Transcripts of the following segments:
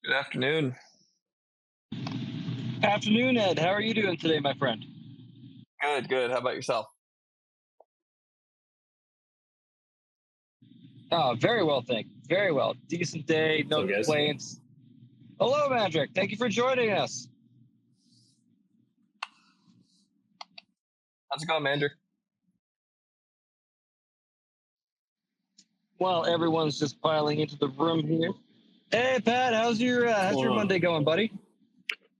Good afternoon. Afternoon, Ed. How are you doing today, my friend? Good, good. How about yourself? Oh, very well, thank you. Very well. Decent day, no So, guys, complaints. Hello, Mandrik. Thank you for joining us. How's it going, Mandrik? Well, everyone's just piling into the room here. Hey, Pat, how's your going on? Monday going, buddy?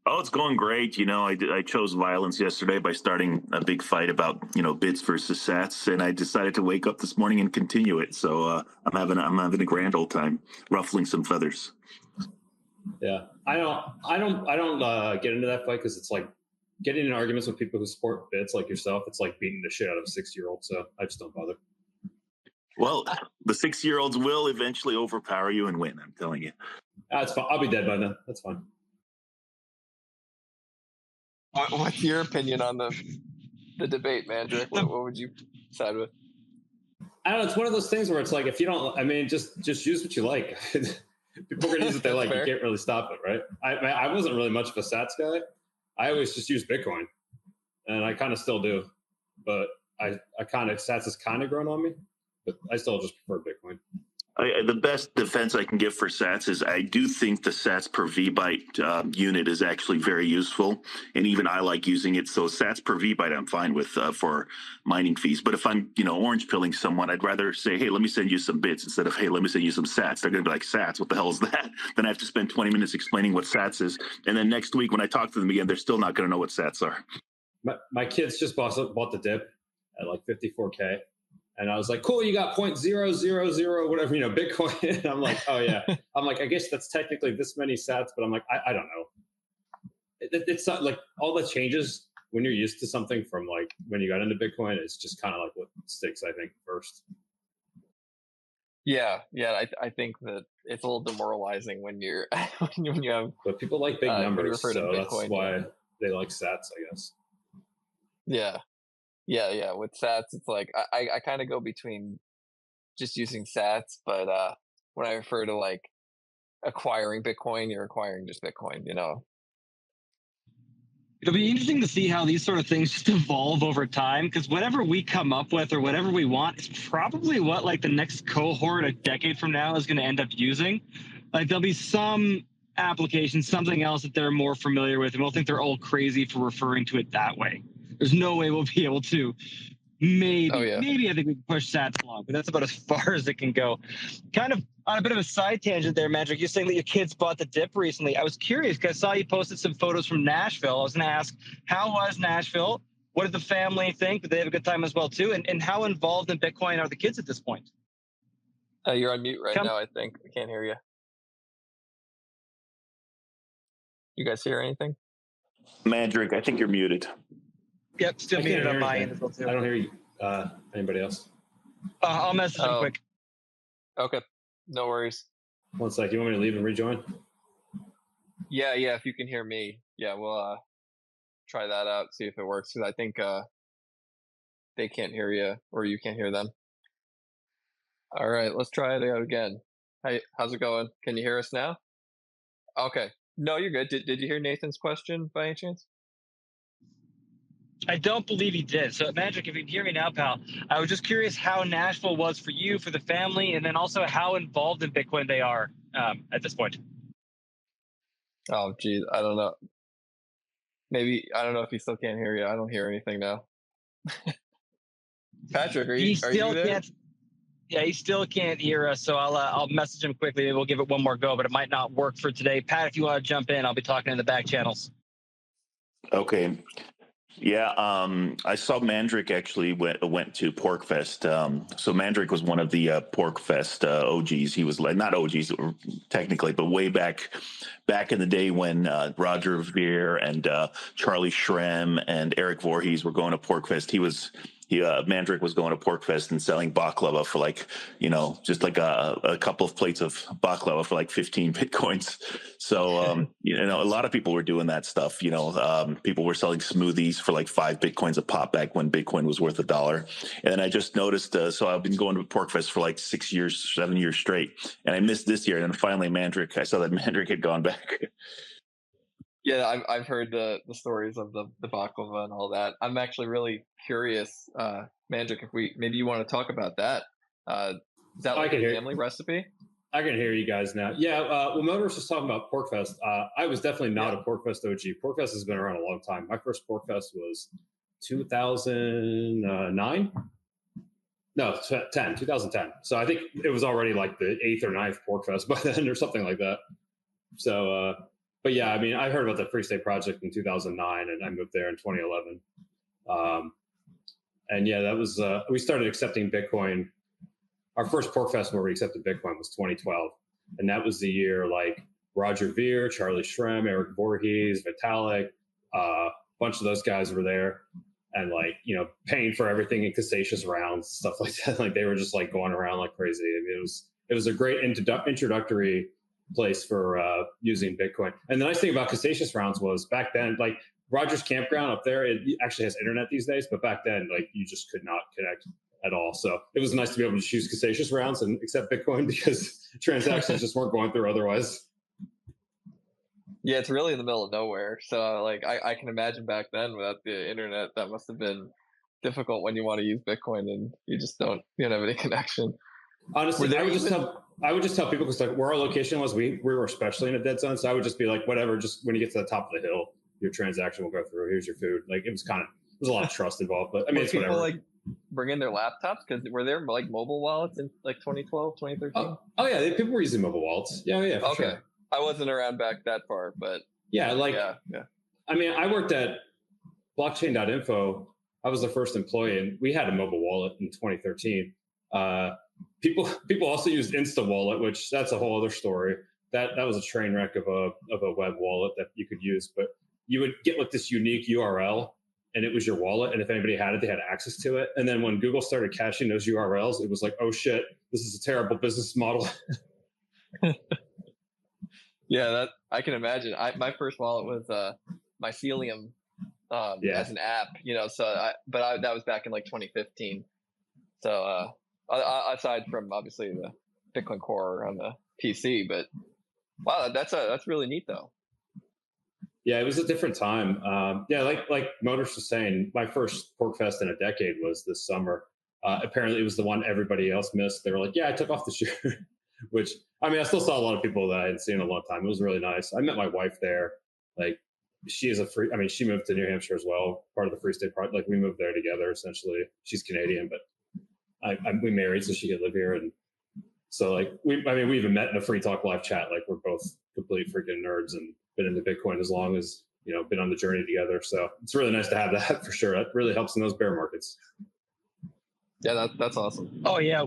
Oh, it's going great. I chose violence yesterday by starting a big fight about, bits versus sats, and I decided to wake up this morning and continue it. So I'm having a grand old time, ruffling some feathers. Yeah, I don't get into that fight because it's like getting in arguments with people who support bits like yourself. It's like beating the shit out of a 6-year-old. So I just don't bother. Well, the 6-year-olds will eventually overpower you and win. I'm telling you. That's fine. I'll be dead by then. That's fine. What's your opinion on the debate, Mandrik? What would you side with? I don't know. It's one of those things where it's like if you don't, I mean, just use what you like. People are gonna use what they like. Fair. You can't really stop it, right? I wasn't really much of a sats guy. I always just used Bitcoin, and I kind of still do. But I kind of sats has kind of grown on me, but I still just prefer Bitcoin. The best defense I can give for sats is I do think the sats per vbyte unit is actually very useful, and even I like using it. So sats per vbyte I'm fine with for mining fees. But if I'm orange pilling someone, I'd rather say, hey, let me send you some bits instead of, hey, let me send you some sats. They're going to be like, sats, what the hell is that? Then I have to spend 20 minutes explaining what sats is, and then next week when I talk to them again, they're still not going to know what sats are. My kids just bought the dip at like 54K. And I was like, cool, you got 0.000 whatever, Bitcoin. And I'm like, oh yeah. I'm like, I guess that's technically this many sats, but I'm like, I don't know. It's not like all that changes when you're used to something from like when you got into Bitcoin. It's just kind of like what sticks, I think, first. Yeah. I think that it's a little demoralizing when you're when you have. But people like big when you numbers, refer to so that's Bitcoin, why they like sats, I guess. Yeah. With sats, it's like I kind of go between just using sats, but when I refer to like acquiring Bitcoin, you're acquiring just Bitcoin. It'll be interesting to see how these sort of things just evolve over time, because whatever we come up with or whatever we want is probably what like the next cohort a decade from now is going to end up using. Like there'll be some application, something else that they're more familiar with, and we'll think they're all crazy for referring to it that way. There's no way we'll be able to. Maybe I think we can push sats along, but that's about as far as it can go. Kind of on a bit of a side tangent there, Mandrik, you're saying that your kids bought the dip recently. I was curious because I saw you posted some photos from Nashville. I was going to ask, how was Nashville? What did the family think? Did they have a good time as well too? And how involved in Bitcoin are the kids at this point? You're on mute right now, I think. I can't hear you. You guys hear anything? Mandrik, I think you're muted. Yep, still muted on my end as well too. I don't hear you. Anybody else? I'll message him quick. Okay, no worries. One sec. You want me to leave and rejoin? Yeah. If you can hear me, we'll try that out, see if it works. Because I think they can't hear you, or you can't hear them. All right, let's try it out again. Hey, how's it going? Can you hear us now? Okay. No, you're good. Did you hear Nathan's question by any chance? I don't believe he did. So, Mandrik, if you can hear me now, pal, I was just curious how Nashville was for you, for the family, and then also how involved in Bitcoin they are at this point. Oh, geez, I don't know. Maybe, I don't know if he still can't hear you. I don't hear anything now. Patrick, are you there? Yeah, he still can't hear us, so I'll message him quickly. Maybe we'll give it one more go, but it might not work for today. Pat, if you want to jump in, I'll be talking in the back channels. Okay. Yeah, I saw Mandrik actually went to PorcFest. So Mandrik was one of the PorcFest OGs. He was like, not OGs technically, but way back in the day when Roger Ver and Charlie Shrem and Eric Voorhees were going to PorcFest. Mandrik was going to Porkfest and selling baklava for like, just like a couple of plates of baklava for like 15 Bitcoins. So, a lot of people were doing that stuff. People were selling smoothies for like 5 Bitcoins a pop back when Bitcoin was worth $1. And then I just noticed, so I've been going to Porkfest for like 6 years, 7 years straight. And I missed this year. And then finally I saw that Mandrik had gone back. Yeah, I've heard the stories of the baklava and all that. I'm actually really curious, Mandrik, if maybe you want to talk about that. Is that like a family recipe? I can hear you guys now. Yeah, well, Motors was talking about Porkfest. I was definitely not a Porkfest OG. Porkfest has been around a long time. My first Porkfest was 2009. No, 2010. So I think it was already like the 8th or 9th Porkfest by then or something like that. So, but yeah, I mean, I heard about the Free State Project in 2009 and I moved there in 2011. And yeah, that was, we started accepting Bitcoin. Our first Porkfest where we accepted Bitcoin was 2012. And that was the year like Roger Ver, Charlie Shrem, Eric Voorhees, Vitalik, a bunch of those guys were there. And like, paying for everything in cassatious rounds, stuff like that. Like they were just like going around like crazy. I mean, it was a great introductory place for using Bitcoin. And the nice thing about cassatious rounds was back then, like Rogers Campground up there, it actually has internet these days, but back then, like you just could not connect at all. So it was nice to be able to choose cassatious rounds and accept Bitcoin because transactions just weren't going through otherwise. Yeah, it's really in the middle of nowhere. So like I can imagine back then without the internet, that must have been difficult when you want to use Bitcoin and you don't have any connection. Honestly, I would just tell people, because like where our location was, we were especially in a dead zone. So I would just be like, whatever, just when you get to the top of the hill, your transaction will go through. Here's your food. Like it was a lot of trust involved, but I mean, it's people whatever. Like bring in their laptops? Because were there like mobile wallets in like 2012, 2013? Oh yeah, people were using mobile wallets. Yeah. For okay. Sure. I wasn't around back that far, but yeah. I mean, I worked at blockchain.info. I was the first employee and we had a mobile wallet in 2013. People also used Insta Wallet, which that's a whole other story. That was a train wreck of a web wallet that you could use, but you would get like this unique URL and it was your wallet. And if anybody had it, they had access to it. And then when Google started caching those URLs, it was like, oh shit, this is a terrible business model. Yeah, that I can imagine. My first wallet was Mycelium as an app, but that was back in like 2015. So aside from obviously the Bitcoin Core on the PC, but wow, that's really neat though. Yeah, it was a different time. Like Motors was saying, my first Porkfest in a decade was this summer. Apparently, it was the one everybody else missed. They were like, "Yeah, I took off the shirt," which I mean, I still saw a lot of people that I hadn't seen in a long time. It was really nice. I met my wife there. Like, she moved to New Hampshire as well, part of the Free State Project. Like, we moved there together. Essentially, she's Canadian, but we married so she could live here, and so like we even met in a Free Talk Live chat. Like, we're both complete freaking nerds and been into Bitcoin as long as been on the journey together. So it's really nice to have that for sure. That really helps in those bear markets. Yeah, that's awesome. Oh yeah,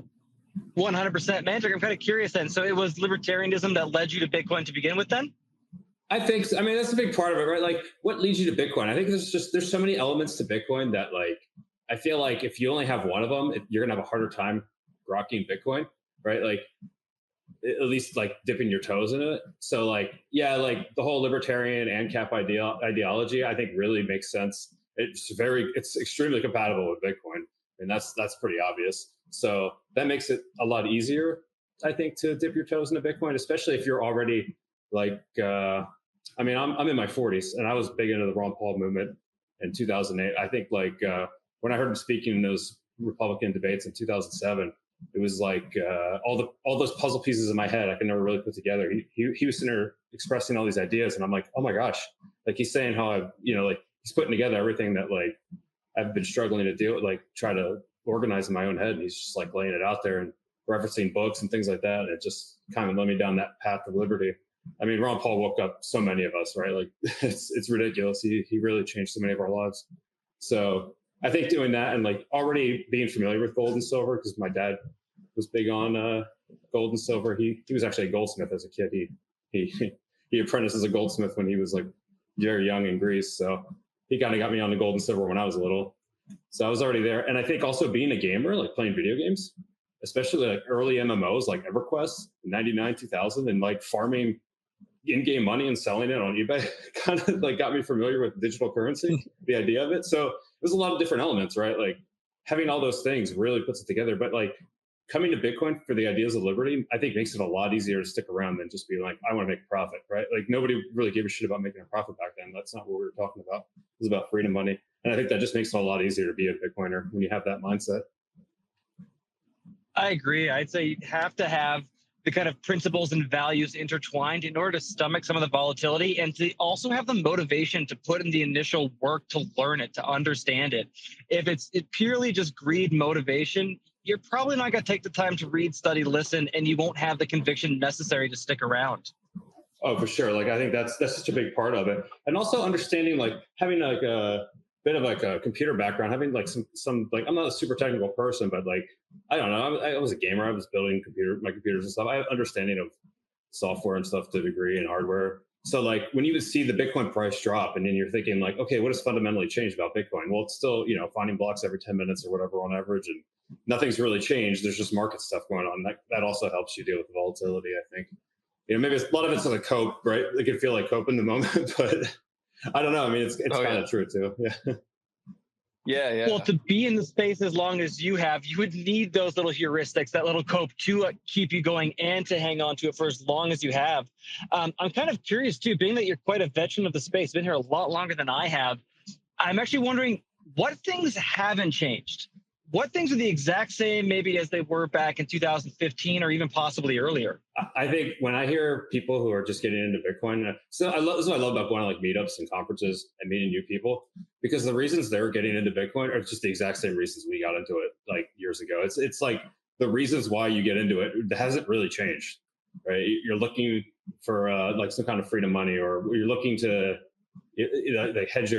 100%. Mandrik, I'm kind of curious then. So it was libertarianism that led you to Bitcoin to begin with, then? I think so. I mean, that's a big part of it, right? Like, what leads you to Bitcoin? I think there's so many elements to Bitcoin that, like, I feel like if you only have one of them, you're gonna have a harder time rocking Bitcoin, right? Like, at least like dipping your toes in it. So like, yeah, like the whole libertarian ANCAP ideology, I think really makes sense. It's extremely compatible with Bitcoin, and that's pretty obvious. So that makes it a lot easier, I think, to dip your toes into Bitcoin, especially if you're already like, I'm in my 40s, and I was big into the Ron Paul movement in 2008. I think like when I heard him speaking in those Republican debates in 2007, it was like all those puzzle pieces in my head I could never really put together. He was sitting there expressing all these ideas, and I'm like, oh my gosh, like he's saying how like he's putting together everything that like I've been struggling to do, like try to organize in my own head, and he's just like laying it out there and referencing books and things like that. And it just kind of led me down that path of liberty. I mean, Ron Paul woke up so many of us, right? Like it's ridiculous. He really changed so many of our lives. So I think doing that and like already being familiar with gold and silver, because my dad was big on gold and silver. He was actually a goldsmith as a kid. He apprenticed as a goldsmith when he was like very young in Greece. So he kind of got me on the gold and silver when I was little. So I was already there. And I think also being a gamer, like playing video games, especially like early MMOs like EverQuest, 99, 2000, and like farming in-game money and selling it on eBay kind of like got me familiar with digital currency, the idea of it. So there's a lot of different elements, right? Like having all those things really puts it together. But like coming to Bitcoin for the ideas of liberty, I think makes it a lot easier to stick around than just being like, I want to make a profit, right? Like nobody really gave a shit about making a profit back then. That's not what we were talking about. It was about freedom money. And I think that just makes it a lot easier to be a Bitcoiner when you have that mindset. I agree. I'd say you have to have the kind of principles and values intertwined in order to stomach some of the volatility and to also have the motivation to put in the initial work to learn it, to understand it. If it's purely just greed motivation, you're probably not going to take the time to read, study, listen, and you won't have the conviction necessary to stick around. Oh, for sure. Like, I think that's such a big part of it. And also understanding, like having like a bit of like a computer background, having like some like, I'm not a super technical person, but like, I don't know. I was a gamer. I was building my computers and stuff. I have understanding of software and stuff to a degree and hardware. So like when you would see the Bitcoin price drop and then you're thinking like, okay, what has fundamentally changed about Bitcoin? Well, it's still, finding blocks every 10 minutes or whatever on average. And nothing's really changed. There's just market stuff going on. That also helps you deal with the volatility, I think. Maybe a lot of it's like a cope, right? It can feel like cope in the moment, but I don't know. I mean, it's kind of true too. Yeah. Yeah. Well, to be in the space as long as you have, you would need those little heuristics, that little cope to keep you going and to hang on to it for as long as you have. I'm kind of curious too, being that you're quite a veteran of the space, been here a lot longer than I have. I'm actually wondering what things haven't changed. What things are the exact same maybe as they were back in 2015 or even possibly earlier? I think when I hear people who are just getting into Bitcoin, this is what I love about going to like meetups and conferences and meeting new people, because the reasons they're getting into Bitcoin are just the exact same reasons we got into it like years ago. It's like the reasons why you get into it hasn't really changed, right? You're looking for like some kind of freedom money, or you're looking to like hedge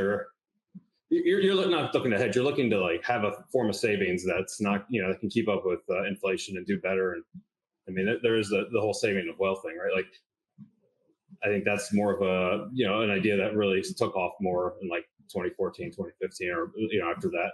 you're not looking to hedge. You're looking to like have a form of savings that's not, that can keep up with inflation and do better. And I mean, there is the whole saving of wealth thing, right? Like, I think that's more of a, an idea that really took off more in like 2014, 2015, or, after that.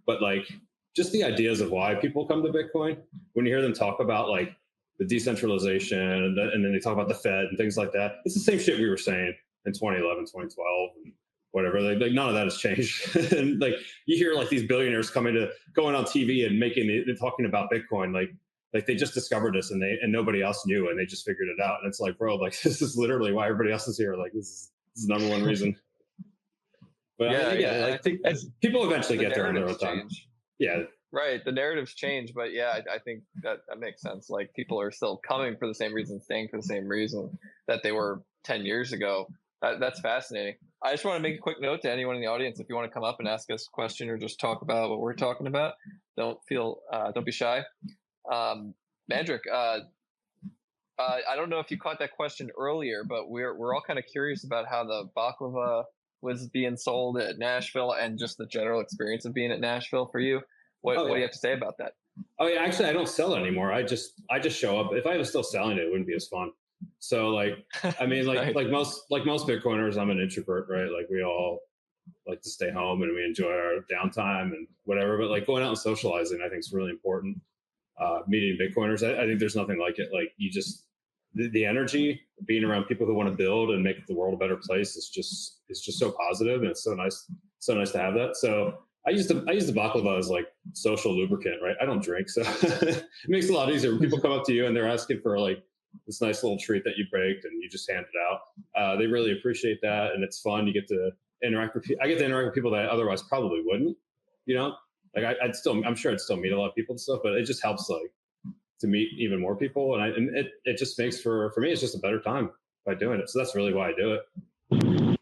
But like, just the ideas of why people come to Bitcoin, when you hear them talk about like the decentralization and then they talk about the Fed and things like that, it's the same shit we were saying in 2011, 2012, and whatever. Like none of that has changed. And like you hear like these billionaires going on TV and talking about Bitcoin, like they just discovered this and nobody else knew and they just figured it out. And it's like, bro, like this is literally why everybody else is here. Like this is the number one reason. But I think people eventually get there on their own time. Yeah. Right. The narratives change, but yeah, I think that makes sense. Like people are still coming for the same reason, staying for the same reason that they were 10 years ago. That's fascinating. I just want to make a quick note to anyone in the audience. If you want to come up and ask us a question or just talk about what we're talking about, don't be shy. Mandrik, I don't know if you caught that question earlier, but we're all kind of curious about how the baklava was being sold at Nashville and just the general experience of being at Nashville for you. What do you have to say about that? Oh yeah, actually, I don't sell it anymore. I just show up. If I was still selling it, it wouldn't be as fun. So like, I mean, like most Bitcoiners, I'm an introvert, right? Like we all like to stay home and we enjoy our downtime and whatever. But like going out and socializing, I think is really important. Meeting Bitcoiners, I think there's nothing like it. Like you just the energy, being around people who want to build and make the world a better place is just so positive, and it's so nice to have that. So I use the baklava as like social lubricant, right? I don't drink, so it makes it a lot easier when people come up to you and they're asking for like this nice little treat that you baked and you just hand it out. They really appreciate that, and it's fun. You get to interact with I get to interact with people that I otherwise probably wouldn't. Like I'm sure I'd still meet a lot of people and stuff, but it just helps like to meet even more people, and it just makes for me it's just a better time by doing it. So that's really why I do it.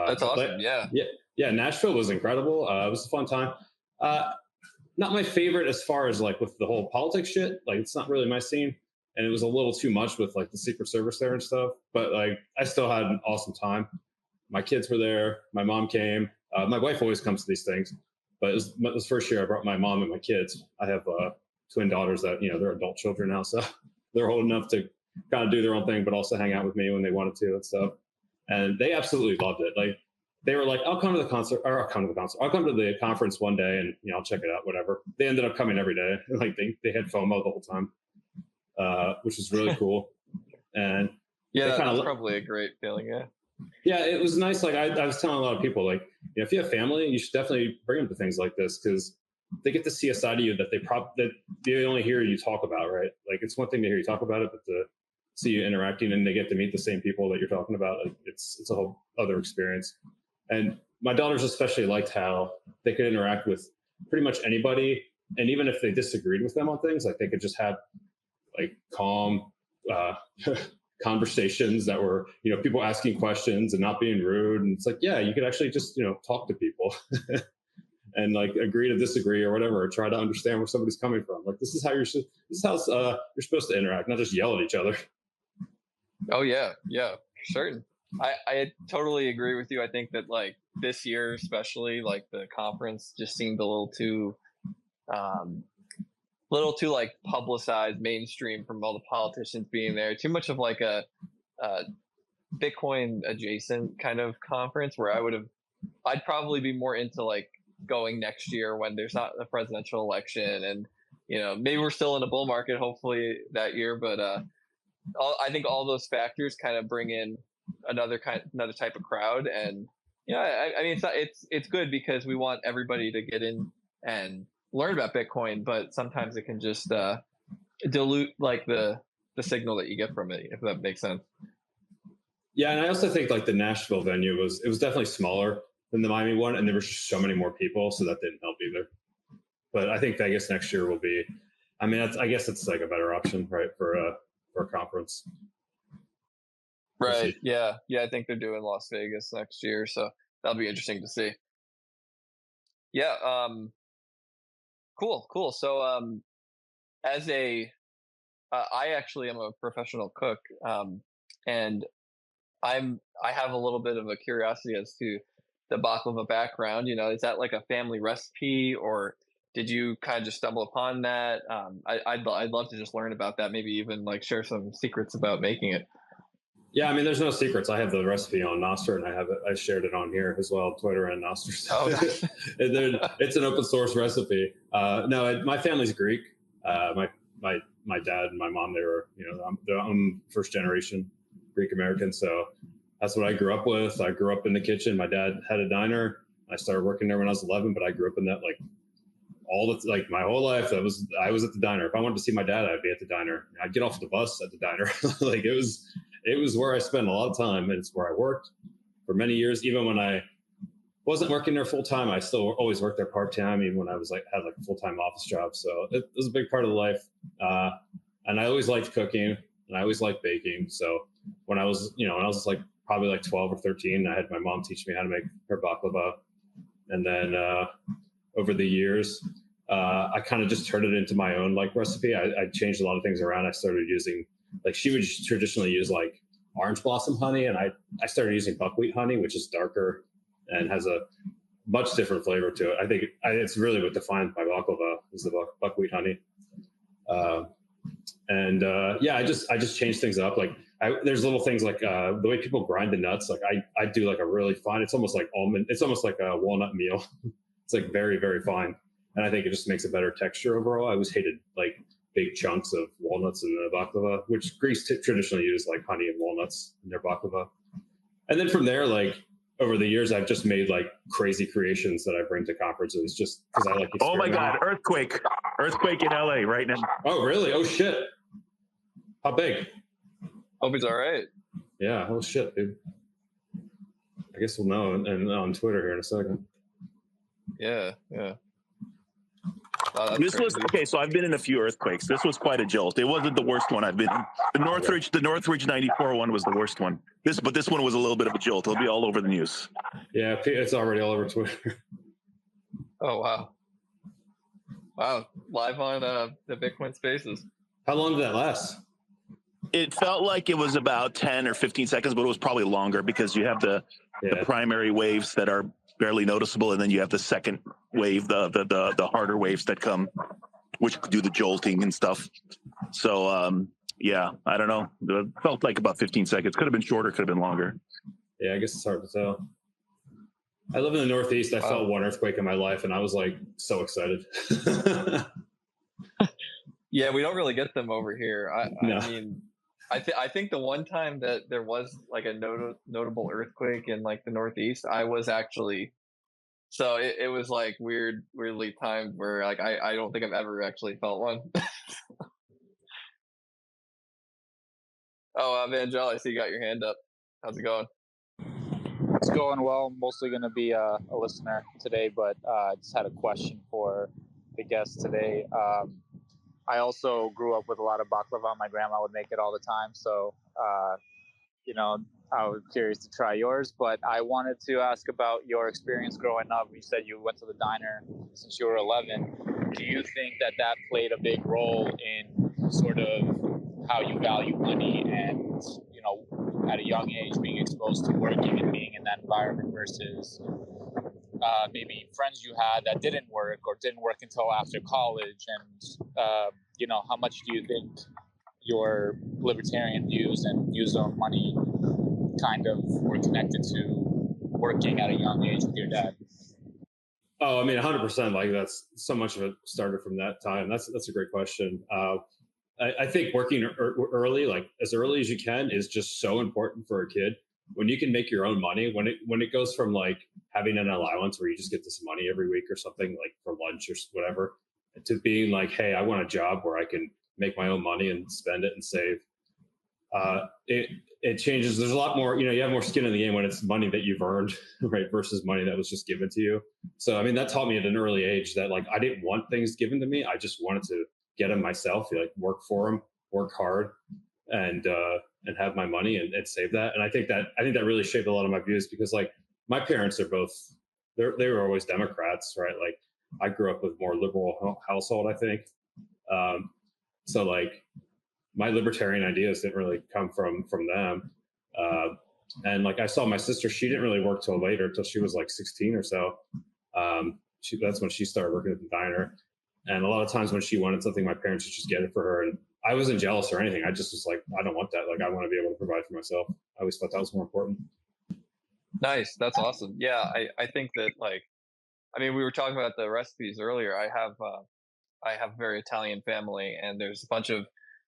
That's awesome. Yeah. Nashville was incredible. It was a fun time. Not my favorite as far as like with the whole politics shit. Like it's not really my scene. And it was a little too much with like the Secret Service there and stuff. But like I still had an awesome time. My kids were there. My mom came. My wife always comes to these things. But it was first year I brought my mom and my kids. I have twin daughters that, they're adult children now. So they're old enough to kind of do their own thing, but also hang out with me when they wanted to and stuff. And they absolutely loved it. Like they were like, I'll come to the concert, or I'll come to the concert. I'll come to the conference one day and, I'll check it out, whatever. They ended up coming every day. Like they had FOMO the whole time, which was really cool. And yeah, that's probably a great feeling. Yeah. Yeah, it was nice. Like I was telling a lot of people, like, if you have family, you should definitely bring them to things like this, because they get to see a side of you that they only hear you talk about, right? Like, it's one thing to hear you talk about it, but to see you interacting and they get to meet the same people that you're talking about, it's a whole other experience. And my daughters especially liked how they could interact with pretty much anybody, and even if they disagreed with them on things, like they could just have like calm conversations that were, people asking questions and not being rude. And it's like, yeah, you could actually just, talk to people and like agree to disagree or whatever, or try to understand where somebody's coming from. Like, this is how you're supposed to interact, not just yell at each other. Oh yeah. Yeah, for certain. I totally agree with you. I think that like this year, especially, like the conference just seemed a little too like publicized, mainstream, from all the politicians being there. Too much of like a Bitcoin adjacent kind of conference, where I'd probably be more into like going next year when there's not a presidential election, and maybe we're still in a bull market, hopefully that year. But I think all those factors kind of bring in another type of crowd. And I mean, it's good because we want everybody to get in and learn about Bitcoin, but sometimes it can just dilute like the signal that you get from it, if that makes sense. Yeah, and I also think like the Nashville venue was definitely smaller than the Miami one, and there were just so many more people, so that didn't help either. But I think Vegas next year will be, I mean, I guess it's like a better option, right, for a conference. Right. Yeah. I think they're doing Las Vegas next year, so that'll be interesting to see. Yeah. Cool. So, as I actually am a professional cook, and I have a little bit of a curiosity as to the baklava background. Is that like a family recipe, or did you kind of just stumble upon that? I'd love to just learn about that. Maybe even like share some secrets about making it. Yeah, I mean, there's no secrets. I have the recipe on Nostr, and I shared it on here as well, Twitter and Nostr. Oh, nice. It's an open source recipe. No, my family's Greek. My dad and my mom, I'm first generation Greek American, so that's what I grew up with. I grew up in the kitchen. My dad had a diner. I started working there when I was 11, but I grew up in that like my whole life. I was at the diner. If I wanted to see my dad, I'd be at the diner. I'd get off the bus at the diner. Like it was where I spent a lot of time, and it's where I worked for many years. Even when I wasn't working there full time, I still always worked there part time. Even when I was had a full time office job, so it was a big part of the life. And I always liked cooking, and I always liked baking. So when I was like probably like 12 or 13, I had my mom teach me how to make her baklava, and then over the years, I kind of just turned it into my own like recipe. I changed a lot of things around. I started using, like, she would traditionally use like orange blossom honey, and I started using buckwheat honey, which is darker and has a much different flavor to it. I think it's really what defines my baklava is the buckwheat honey. Yeah, I just changed things up. Like there's little things like the way people grind the nuts. Like I do like a really fine. It's almost like almond. It's almost like a walnut meal. It's like very, very fine, and I think it just makes a better texture overall. I always hated like big chunks of walnuts in the baklava, which Greeks traditionally use like honey and walnuts in their baklava. And then from there, like over the years, I've just made like crazy creations that I bring to conferences just because I like. Oh my God! Earthquake in LA right now. Oh really? Oh shit! How big? Hope he's all right. Yeah. Oh shit, dude. I guess we'll know and on Twitter here in a second. Yeah. This was okay. So I've been in a few earthquakes. This was quite a jolt. It wasn't the worst one I've been in. The Northridge 94 one was the worst one. But this one was a little bit of a jolt. It'll be all over the news. Yeah, it's already all over Twitter. Oh wow! Live on the Bitcoin Spaces. How long did that last? It felt like it was about 10 or 15 seconds, but it was probably longer because you have the primary waves that are barely noticeable, and then you have the second wave, the harder waves that come, which do the jolting and stuff. So yeah, I don't know. It felt like about 15 seconds. Could have been shorter, could have been longer. Yeah, I guess it's hard to tell. I live in the Northeast. I felt one earthquake in my life, and I was like so excited. Yeah, we don't really get them over here. I No. mean, I think the one time that there was like a notable earthquake in like the Northeast, I was actually, so it was like weirdly timed where like I don't think I've ever actually felt one. Oh, Vangel, I see you got your hand up. How's it going? It's going well. Mostly going to be a listener today, but I just had a question for the guest today. I also grew up with a lot of baklava. My grandma would make it all the time, so you know, I was curious to try yours. But I wanted to ask about your experience growing up. You said you went to the diner since you were 11. Do you think that that played a big role in sort of how you value money and, you know, at a young age being exposed to working and being in that environment versus maybe friends you had that didn't work or didn't work until after college? And, you know, how much do you think your libertarian views and views on money kind of were connected to working at a young age with your dad? Oh, I mean, 100%. Like that's so much of it started from that time. That's a great question. I think working early, like as early as you can, is just so important for a kid. When you can make your own money, when it goes from like having an allowance where you just get this money every week or something like for lunch or whatever, to being like, hey, I want a job where I can make my own money and spend it and save. It changes. There's a lot more. You have more skin in the game when it's money that you've earned, right, versus money that was just given to you. So I mean, that taught me at an early age that like I didn't want things given to me. I just wanted to get them myself. Like work for them, work hard, and have my money and save that. And I think that really shaped a lot of my views because like my parents are both they were always Democrats, right? Like I grew up with more liberal household, I think. Um, so like my libertarian ideas didn't really come from them. Uh, and like I saw my sister, she didn't really work till later, till she was like 16 or so. That's when she started working at the diner. And a lot of times when she wanted something, my parents would just get it for her. And I wasn't jealous or anything. I just was like, I don't want that. Like I want to be able to provide for myself. I always thought that was more important. Nice, that's awesome. Yeah, I think that like, I mean, we were talking about the recipes earlier. I have a very Italian family, and there's a bunch of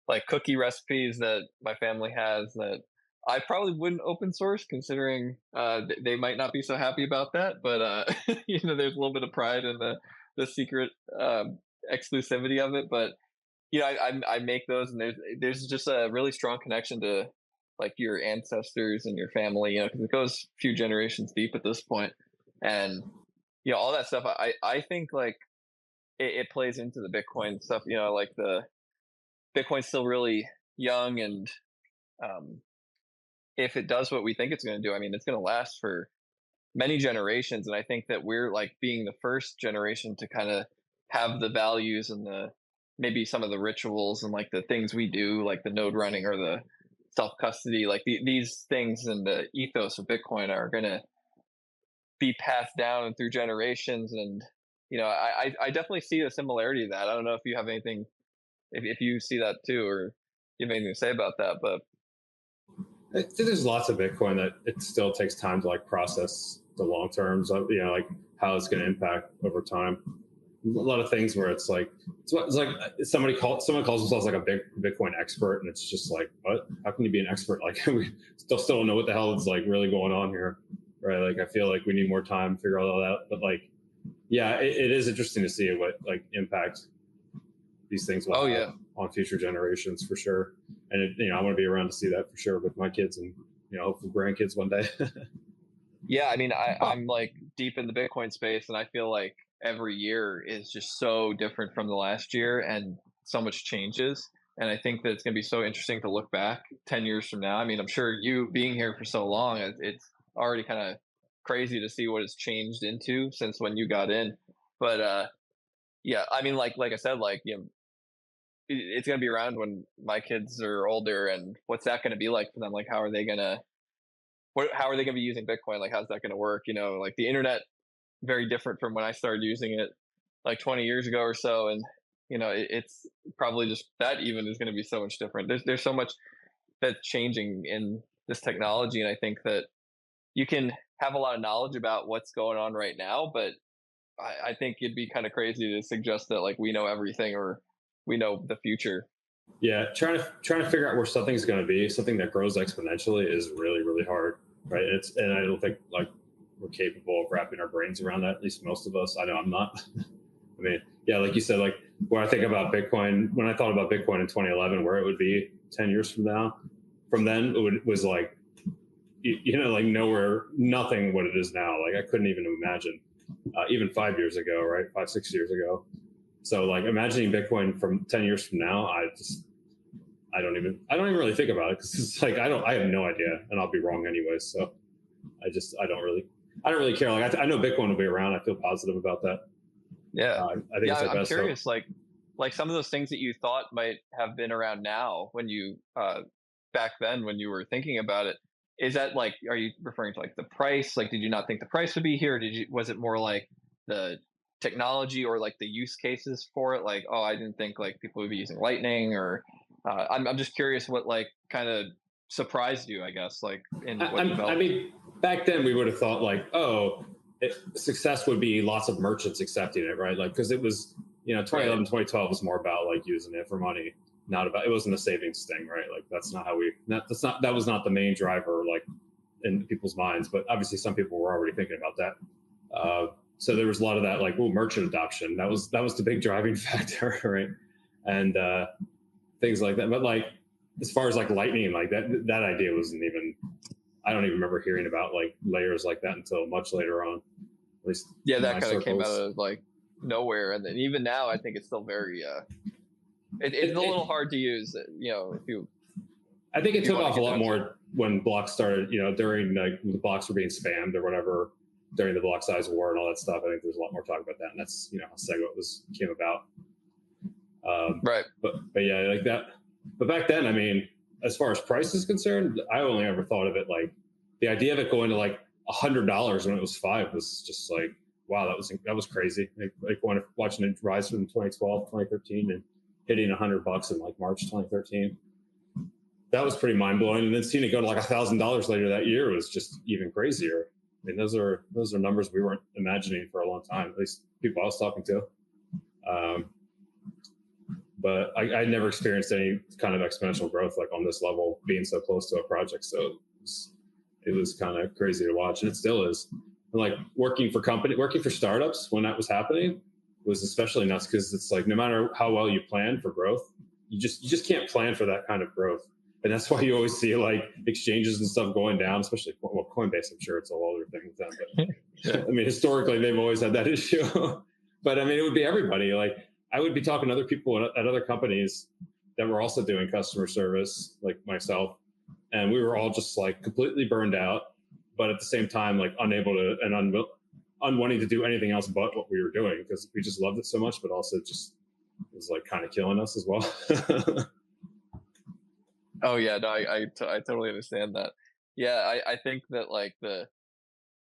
like cookie recipes that my family has that I probably wouldn't open source, considering they might not be so happy about that. But there's a little bit of pride in the secret exclusivity of it. But I make those, and there's just a really strong connection to like your ancestors and your family, because it goes a few generations deep at this point, and all that stuff. I think like it plays into the Bitcoin stuff. Like the Bitcoin's still really young, and um, if it does what we think it's going to do, I mean, it's going to last for many generations. And I think that we're like being the first generation to kind of have the values and the maybe some of the rituals and like the things we do, like the node running or the self custody, like these things and the ethos of Bitcoin are going to be passed down through generations. And I definitely see a similarity to that. I don't know if you have anything, if you see that too, or you have anything to say about that. But I think there's lots of Bitcoin that it still takes time to like process the long terms of, like how it's going to impact over time. A lot of things where it's like someone calls themselves like a big Bitcoin expert, and it's just like, what? How can you be an expert? Like we still don't know what the hell is like really going on here, right? Like I feel like we need more time to figure all that out. But like, yeah, it is interesting to see what like impact these things will have on future generations for sure. And I want to be around to see that for sure with my kids and hopefully grandkids one day. Yeah, I mean, I'm like deep in the Bitcoin space, and I feel like every year is just so different from the last year, and so much changes. And I think that it's going to be so interesting to look back 10 years from now. I mean, I'm sure you being here for so long, it's already kind of crazy to see what it's changed into since when you got in. But yeah, I mean, like I said, like it's going to be around when my kids are older, and what's that going to be like for them? Like, how are they going to be using Bitcoin? Like, how's that going to work? Like the internet, very different from when I started using it like 20 years ago or so. And, it's probably just that even is going to be so much different. There's so much that's changing in this technology. And I think that you can have a lot of knowledge about what's going on right now, but I think it'd be kind of crazy to suggest that like we know everything or we know the future. Yeah, trying to figure out where something's going to be, something that grows exponentially, is really really hard, right? And I don't think like we're capable of wrapping our brains around that. At least most of us. I know I'm not. I mean, yeah, like you said, like when I think about Bitcoin, when I thought about Bitcoin in 2011, where it would be 10 years from now, from then was like, like nowhere, nothing what it is now. Like I couldn't even imagine, even 5 years ago, right? 5, 6 years ago. So like imagining Bitcoin from 10 years from now, I don't even really think about it because it's like, I have no idea, and I'll be wrong anyway. So I don't really care. Like I know Bitcoin will be around. I feel positive about that. Yeah. I think it's our I'm best curious, like some of those things that you thought might have been around now when you back then when you were thinking about it, is that like, are you referring to like the price? Like, did you not think the price would be here? Was it more like the technology or like the use cases for it? Like, oh, I didn't think like people would be using Lightning, or I'm just curious what like kind of surprised you, I guess, like in what developed. I mean, back then we would have thought like, oh, success would be lots of merchants accepting it, right? Like, because it was, 2011, Right. 2012 was more about like using it for money, not about, it wasn't a savings thing, right? Like that's not how that was not the main driver, like in people's minds, but obviously some people were already thinking about that. So there was a lot of that, like, oh, merchant adoption. That was the big driving factor, right? And things like that. But like, as far as like Lightning, like that idea wasn't even, I don't even remember hearing about like layers like that until much later on, at least Yeah, in that my kind of came out circles. of like nowhere, and then even now, I think it's still very it's a little hard to use. If you I think it took want to off a get lot down to it. more when blocks started, during like the blocks were being spammed or whatever, during the block size war and all that stuff. I think there's a lot more talk about that, and that's how SegWit came about. Right. But yeah, like that. But back then, I mean, as far as price is concerned, I only ever thought of it like the idea of it going to like $100 when it was $5 was just like, wow, that was crazy. Like watching it rise from 2012, 2013, and hitting $100 in like March 2013. That was pretty mind blowing. And then seeing it go to like $1,000 later that year was just even crazier. I mean, those are numbers we weren't imagining for a long time, at least people I was talking to. But I never experienced any kind of exponential growth like on this level, being so close to a project. So it was kind of crazy to watch, and it still is. And like working for startups when that was happening was especially nuts, because it's like no matter how well you plan for growth, you just can't plan for that kind of growth. And that's why you always see like exchanges and stuff going down, especially Coinbase. I'm sure it's a whole other thing with them, but yeah. I mean, historically they've always had that issue. But I mean, it would be everybody. Like I would be talking to other people at other companies that were also doing customer service, like myself, and we were all just like completely burned out, but at the same time like unable to and unwanting to do anything else but what we were doing, because we just loved it so much, but also just it was like kind of killing us as well. Oh yeah, no, I totally understand that. Yeah, I think that like the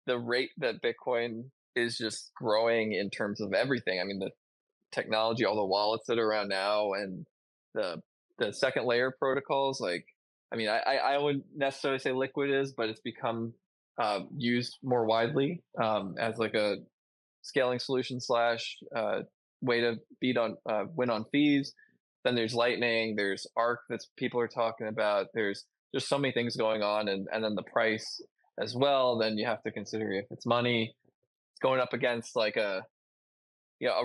rate that Bitcoin is just growing in terms of everything. I mean, the technology, all the wallets that are around now, and the second layer protocols. Like, I mean, I wouldn't necessarily say Liquid is, but it's become used more widely as like a scaling solution slash way to win on fees. Then there's Lightning, there's Arc that people are talking about. There's just so many things going on, and then the price as well. Then you have to consider if it's money, it's going up against like a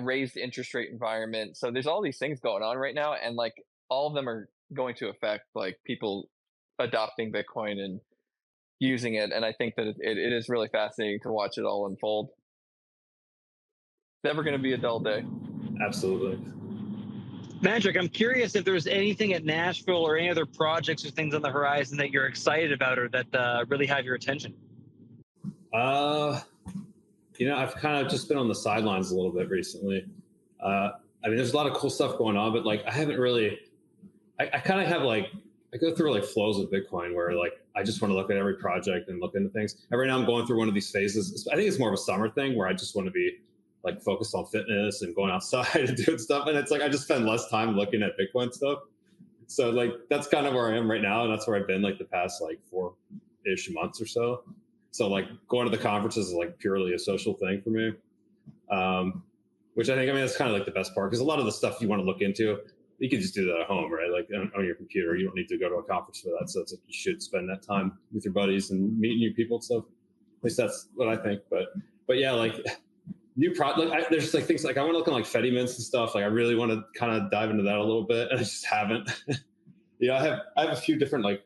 raised interest rate environment. So there's all these things going on right now, and like all of them are going to affect like people adopting Bitcoin and using it. And I think that it is really fascinating to watch it all unfold. It's never going to be a dull day. Absolutely. Mandrik, I'm curious if there's anything at Nashville or any other projects or things on the horizon that you're excited about or that really have your attention. I've kind of just been on the sidelines a little bit recently. I mean, there's a lot of cool stuff going on, but like I haven't really. I kind of have like I go through like flows with Bitcoin where like I just want to look at every project and look into things. And right now I'm going through one of these phases. I think it's more of a summer thing where I just want to be like focused on fitness and going outside and doing stuff. And it's like I just spend less time looking at Bitcoin stuff. So like that's kind of where I am right now, and that's where I've been like the past like 4-ish months or so. So like going to the conferences is like purely a social thing for me. Which I think, I mean, that's kind of like the best part, because a lot of the stuff you want to look into, you can just do that at home, right? Like on your computer. You don't need to go to a conference for that. So it's like you should spend that time with your buddies and meet new people and stuff. At least that's what I think. But yeah, like new product. Like there's like things like I want to look at like Fetty mints and stuff. Like I really want to kind of dive into that a little bit, and I just haven't. I have a few different like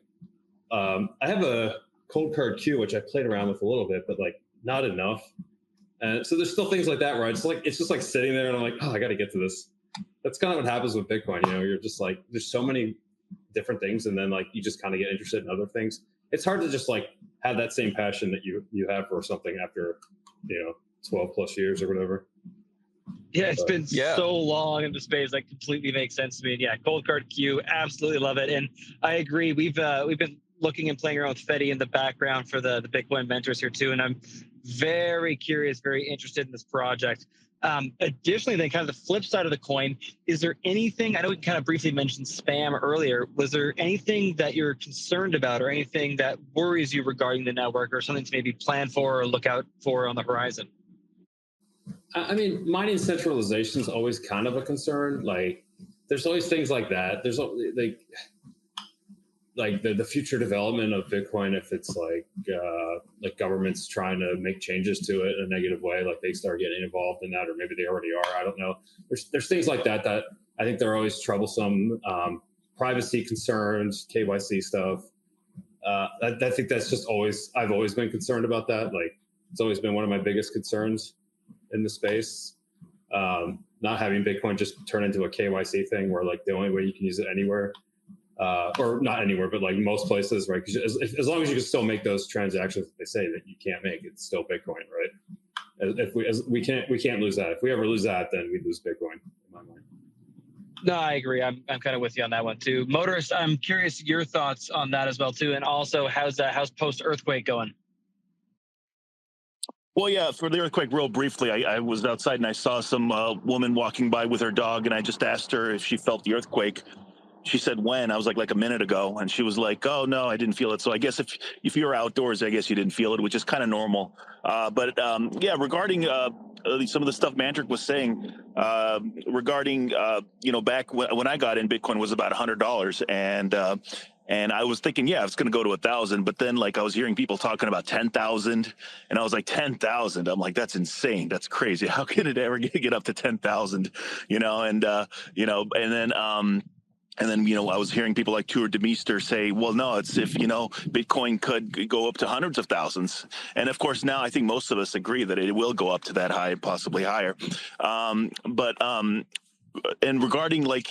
I have a cold card Q, which I played around with a little bit, but like not enough. And so there's still things like that where it's just like sitting there and I'm like, oh, I got to get to this. That's kind of what happens with Bitcoin. You're just like, there's so many different things, and then like you just kind of get interested in other things. It's hard to just like have that same passion that you have for something after 12 plus years or whatever. Yeah, it's been so long in the space. That completely makes sense to me. And yeah, cold card Q, absolutely love it. And I agree. We've been looking and playing around with Fetty in the background for the Bitcoin mentors here too. And I'm very curious, very interested in this project. Additionally, then kind of the flip side of the coin, is there anything, I know we kind of briefly mentioned spam earlier, was there anything that you're concerned about or anything that worries you regarding the network, or something to maybe plan for or look out for on the horizon? I mean, mining centralization is always kind of a concern. Like there's always things like that. There's like the future development of Bitcoin, if it's like governments trying to make changes to it in a negative way, like they start getting involved in that, or maybe they already are. I don't know. There's things like that I think they're always troublesome. Privacy concerns, KYC stuff. I think that's just I've always been concerned about that. Like it's always been one of my biggest concerns in the space. Not having Bitcoin just turn into a KYC thing where like the only way you can use it anywhere. Or not anywhere, but like most places, right? Because as long as you can still make those transactions that they say that you can't make, it's still Bitcoin, right? If we can't lose that. If we ever lose that, then we lose Bitcoin, in my mind. No, I agree. I'm kind of with you on that one too. Motorist, I'm curious your thoughts on that as well too, and also how's post earthquake going? Well, yeah, for the earthquake, real briefly, I was outside and I saw some woman walking by with her dog, and I just asked her if she felt the earthquake. She said when. I was like a minute ago, and she was like, oh no, I didn't feel it. So I guess if you were outdoors, I guess you didn't feel it, which is kind of normal. But yeah, regarding some of the stuff Mandrik was saying, regarding back when I got in, Bitcoin was about $100, and I was thinking, yeah, it's going to go to 1,000. But then, like, I was hearing people talking about 10,000, and I was like, 10,000. I'm like, that's insane. That's crazy. How can it ever get up to 10,000? And then, I was hearing people like Tour de Meester say, well, no, it's if, Bitcoin could go up to hundreds of thousands. And of course, now I think most of us agree that it will go up to that high, possibly higher. And regarding like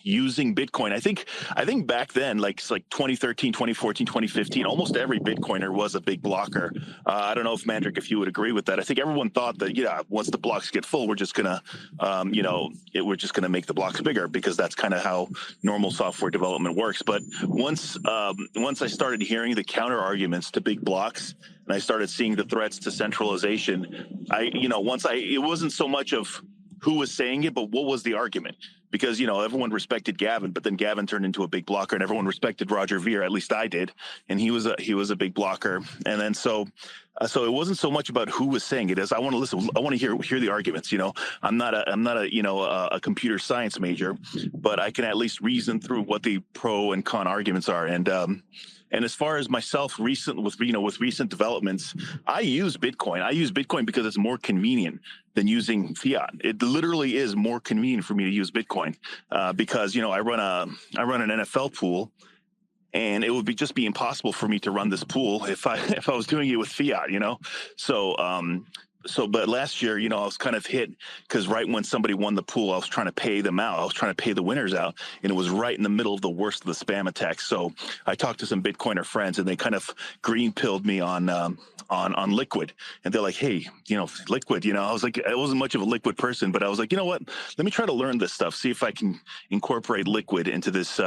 using Bitcoin, I think back then, like it's like 2013, 2014, 2015, almost every Bitcoiner was a big blocker. I don't know if Mandrik, if you would agree with that. I think everyone thought that, once the blocks get full, we're just gonna, we're just gonna make the blocks bigger, because that's kind of how normal software development works. But once I started hearing the counter arguments to big blocks, and I started seeing the threats to centralization, it wasn't so much of who was saying it, but what was the argument? Because, everyone respected Gavin, but then Gavin turned into a big blocker, and everyone respected Roger Ver, at least I did. And he was a big blocker. And then so it wasn't so much about who was saying it as I want to listen. I want to hear the arguments. I'm not a computer science major, but I can at least reason through what the pro and con arguments are. And as far as myself, with recent developments, I use Bitcoin. I use Bitcoin because it's more convenient than using fiat. It literally is more convenient for me to use Bitcoin because I run an NFL pool, and it would just be impossible for me to run this pool if I was doing it with fiat. But last year, I was kind of hit because right when somebody won the pool, I was trying to pay them out. I was trying to pay the winners out, and it was right in the middle of the worst of the spam attacks. So I talked to some Bitcoiner friends, and they kind of green pilled me on Liquid, and they're like, "Hey, Liquid." I was like, I wasn't much of a Liquid person, but I was like, you know what? Let me try to learn this stuff, see if I can incorporate Liquid into this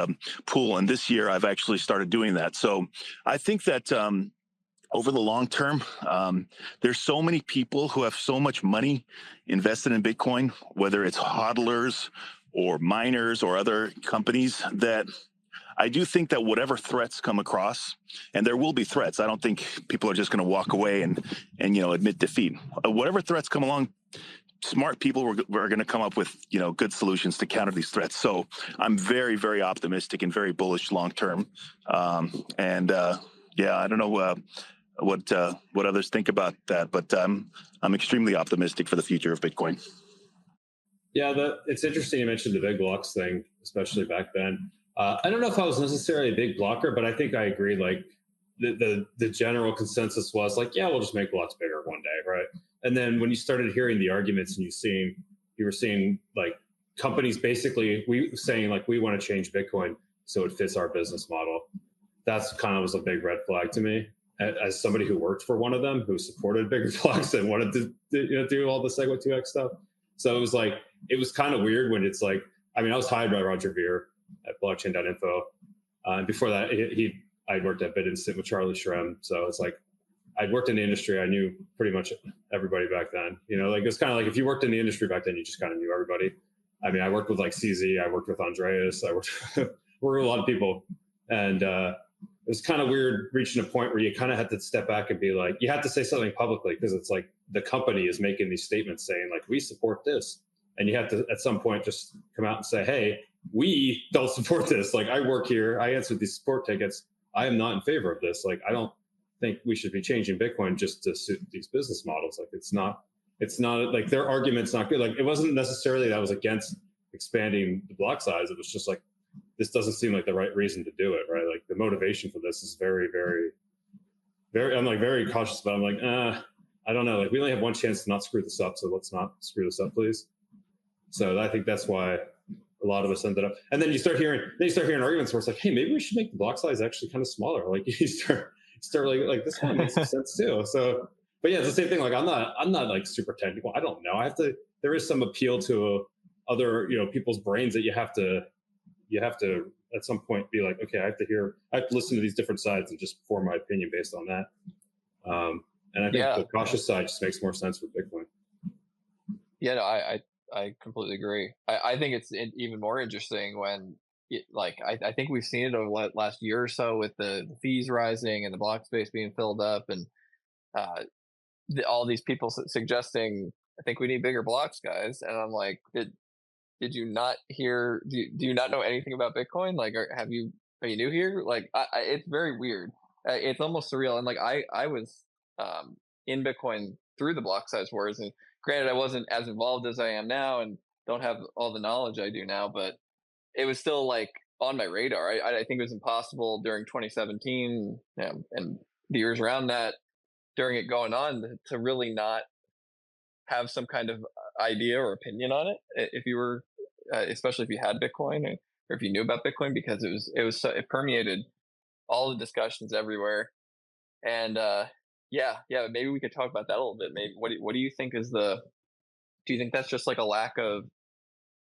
pool. And this year, I've actually started doing that. So I think that. Over the long term, there's so many people who have so much money invested in Bitcoin, whether it's hodlers or miners or other companies, that I do think that whatever threats come across, and there will be threats, I don't think people are just going to walk away and admit defeat. Whatever threats come along, smart people were going to come up with good solutions to counter these threats. So I'm very, very optimistic and very bullish long term. Yeah, I don't know what others think about that, but I'm extremely optimistic for the future of Bitcoin. Yeah, it's interesting you mentioned the big blocks thing, especially back then. I don't know if I was necessarily a big blocker, but I think I agree. Like the general consensus was like, yeah, we'll just make blocks bigger one day, right? And then when you started hearing the arguments and you were seeing like companies basically saying like we want to change Bitcoin so it fits our business model. That's kind of was a big red flag to me as somebody who worked for one of them who supported bigger blocks and wanted to do all the Segwit 2x stuff. So it was kind of weird when it's like, I mean, I was hired by Roger Ver at blockchain.info. And before that, I'd worked at BitInstant with Charlie Shrem. So it's like, I'd worked in the industry. I knew pretty much everybody back then. Like it was kind of like if you worked in the industry back then, you just kind of knew everybody. I mean, I worked with like CZ, I worked with Andreas, I worked with a lot of people. And it was kind of weird reaching a point where you kind of had to step back and be like, you had to say something publicly because it's like the company is making these statements saying like, we support this. And you have to, at some point, just come out and say, hey, we don't support this. Like I work here, I answered these support tickets. I am not in favor of this. Like, I don't think we should be changing Bitcoin just to suit these business models. Like it's not like their argument's not good. Like it wasn't necessarily that I was against expanding the block size. It was just like, this doesn't seem like the right reason to do it. Right. Like the motivation for this is very, very, very, I'm like very cautious, but I'm like, I don't know. Like we only have one chance to not screw this up. So let's not screw this up, please. So I think that's why a lot of us ended up. And then you start hearing arguments where it's like, hey, maybe we should make the block size actually kind of smaller. Like you start like this one makes some sense too. So, but yeah, it's the same thing. Like I'm not like super technical. I don't know. There is some appeal to other, people's brains that you have to at some point be like, okay, I have to listen to these different sides and just form my opinion based on that. And I think the cautious side just makes more sense for Bitcoin. Yeah, no, I completely agree. I think it's even more interesting when, I think we've seen it over the last year or so with the fees rising and the block space being filled up, and all these people suggesting, I think we need bigger blocks, guys. And I'm like, did you not hear? Do you not know anything about Bitcoin? Like, are you new here? Like, it's very weird. It's almost surreal. And like, I was in Bitcoin through the block size wars, and granted, I wasn't as involved as I am now and don't have all the knowledge I do now, but it was still like on my radar. I think it was impossible during 2017 and the years around that, during it going on, to really not have some kind of idea or opinion on it. If you were, especially if you had Bitcoin or if you knew about Bitcoin, because it permeated all the discussions everywhere. And yeah, maybe we could talk about that a little bit. Maybe what do you think is do you think that's just like a lack of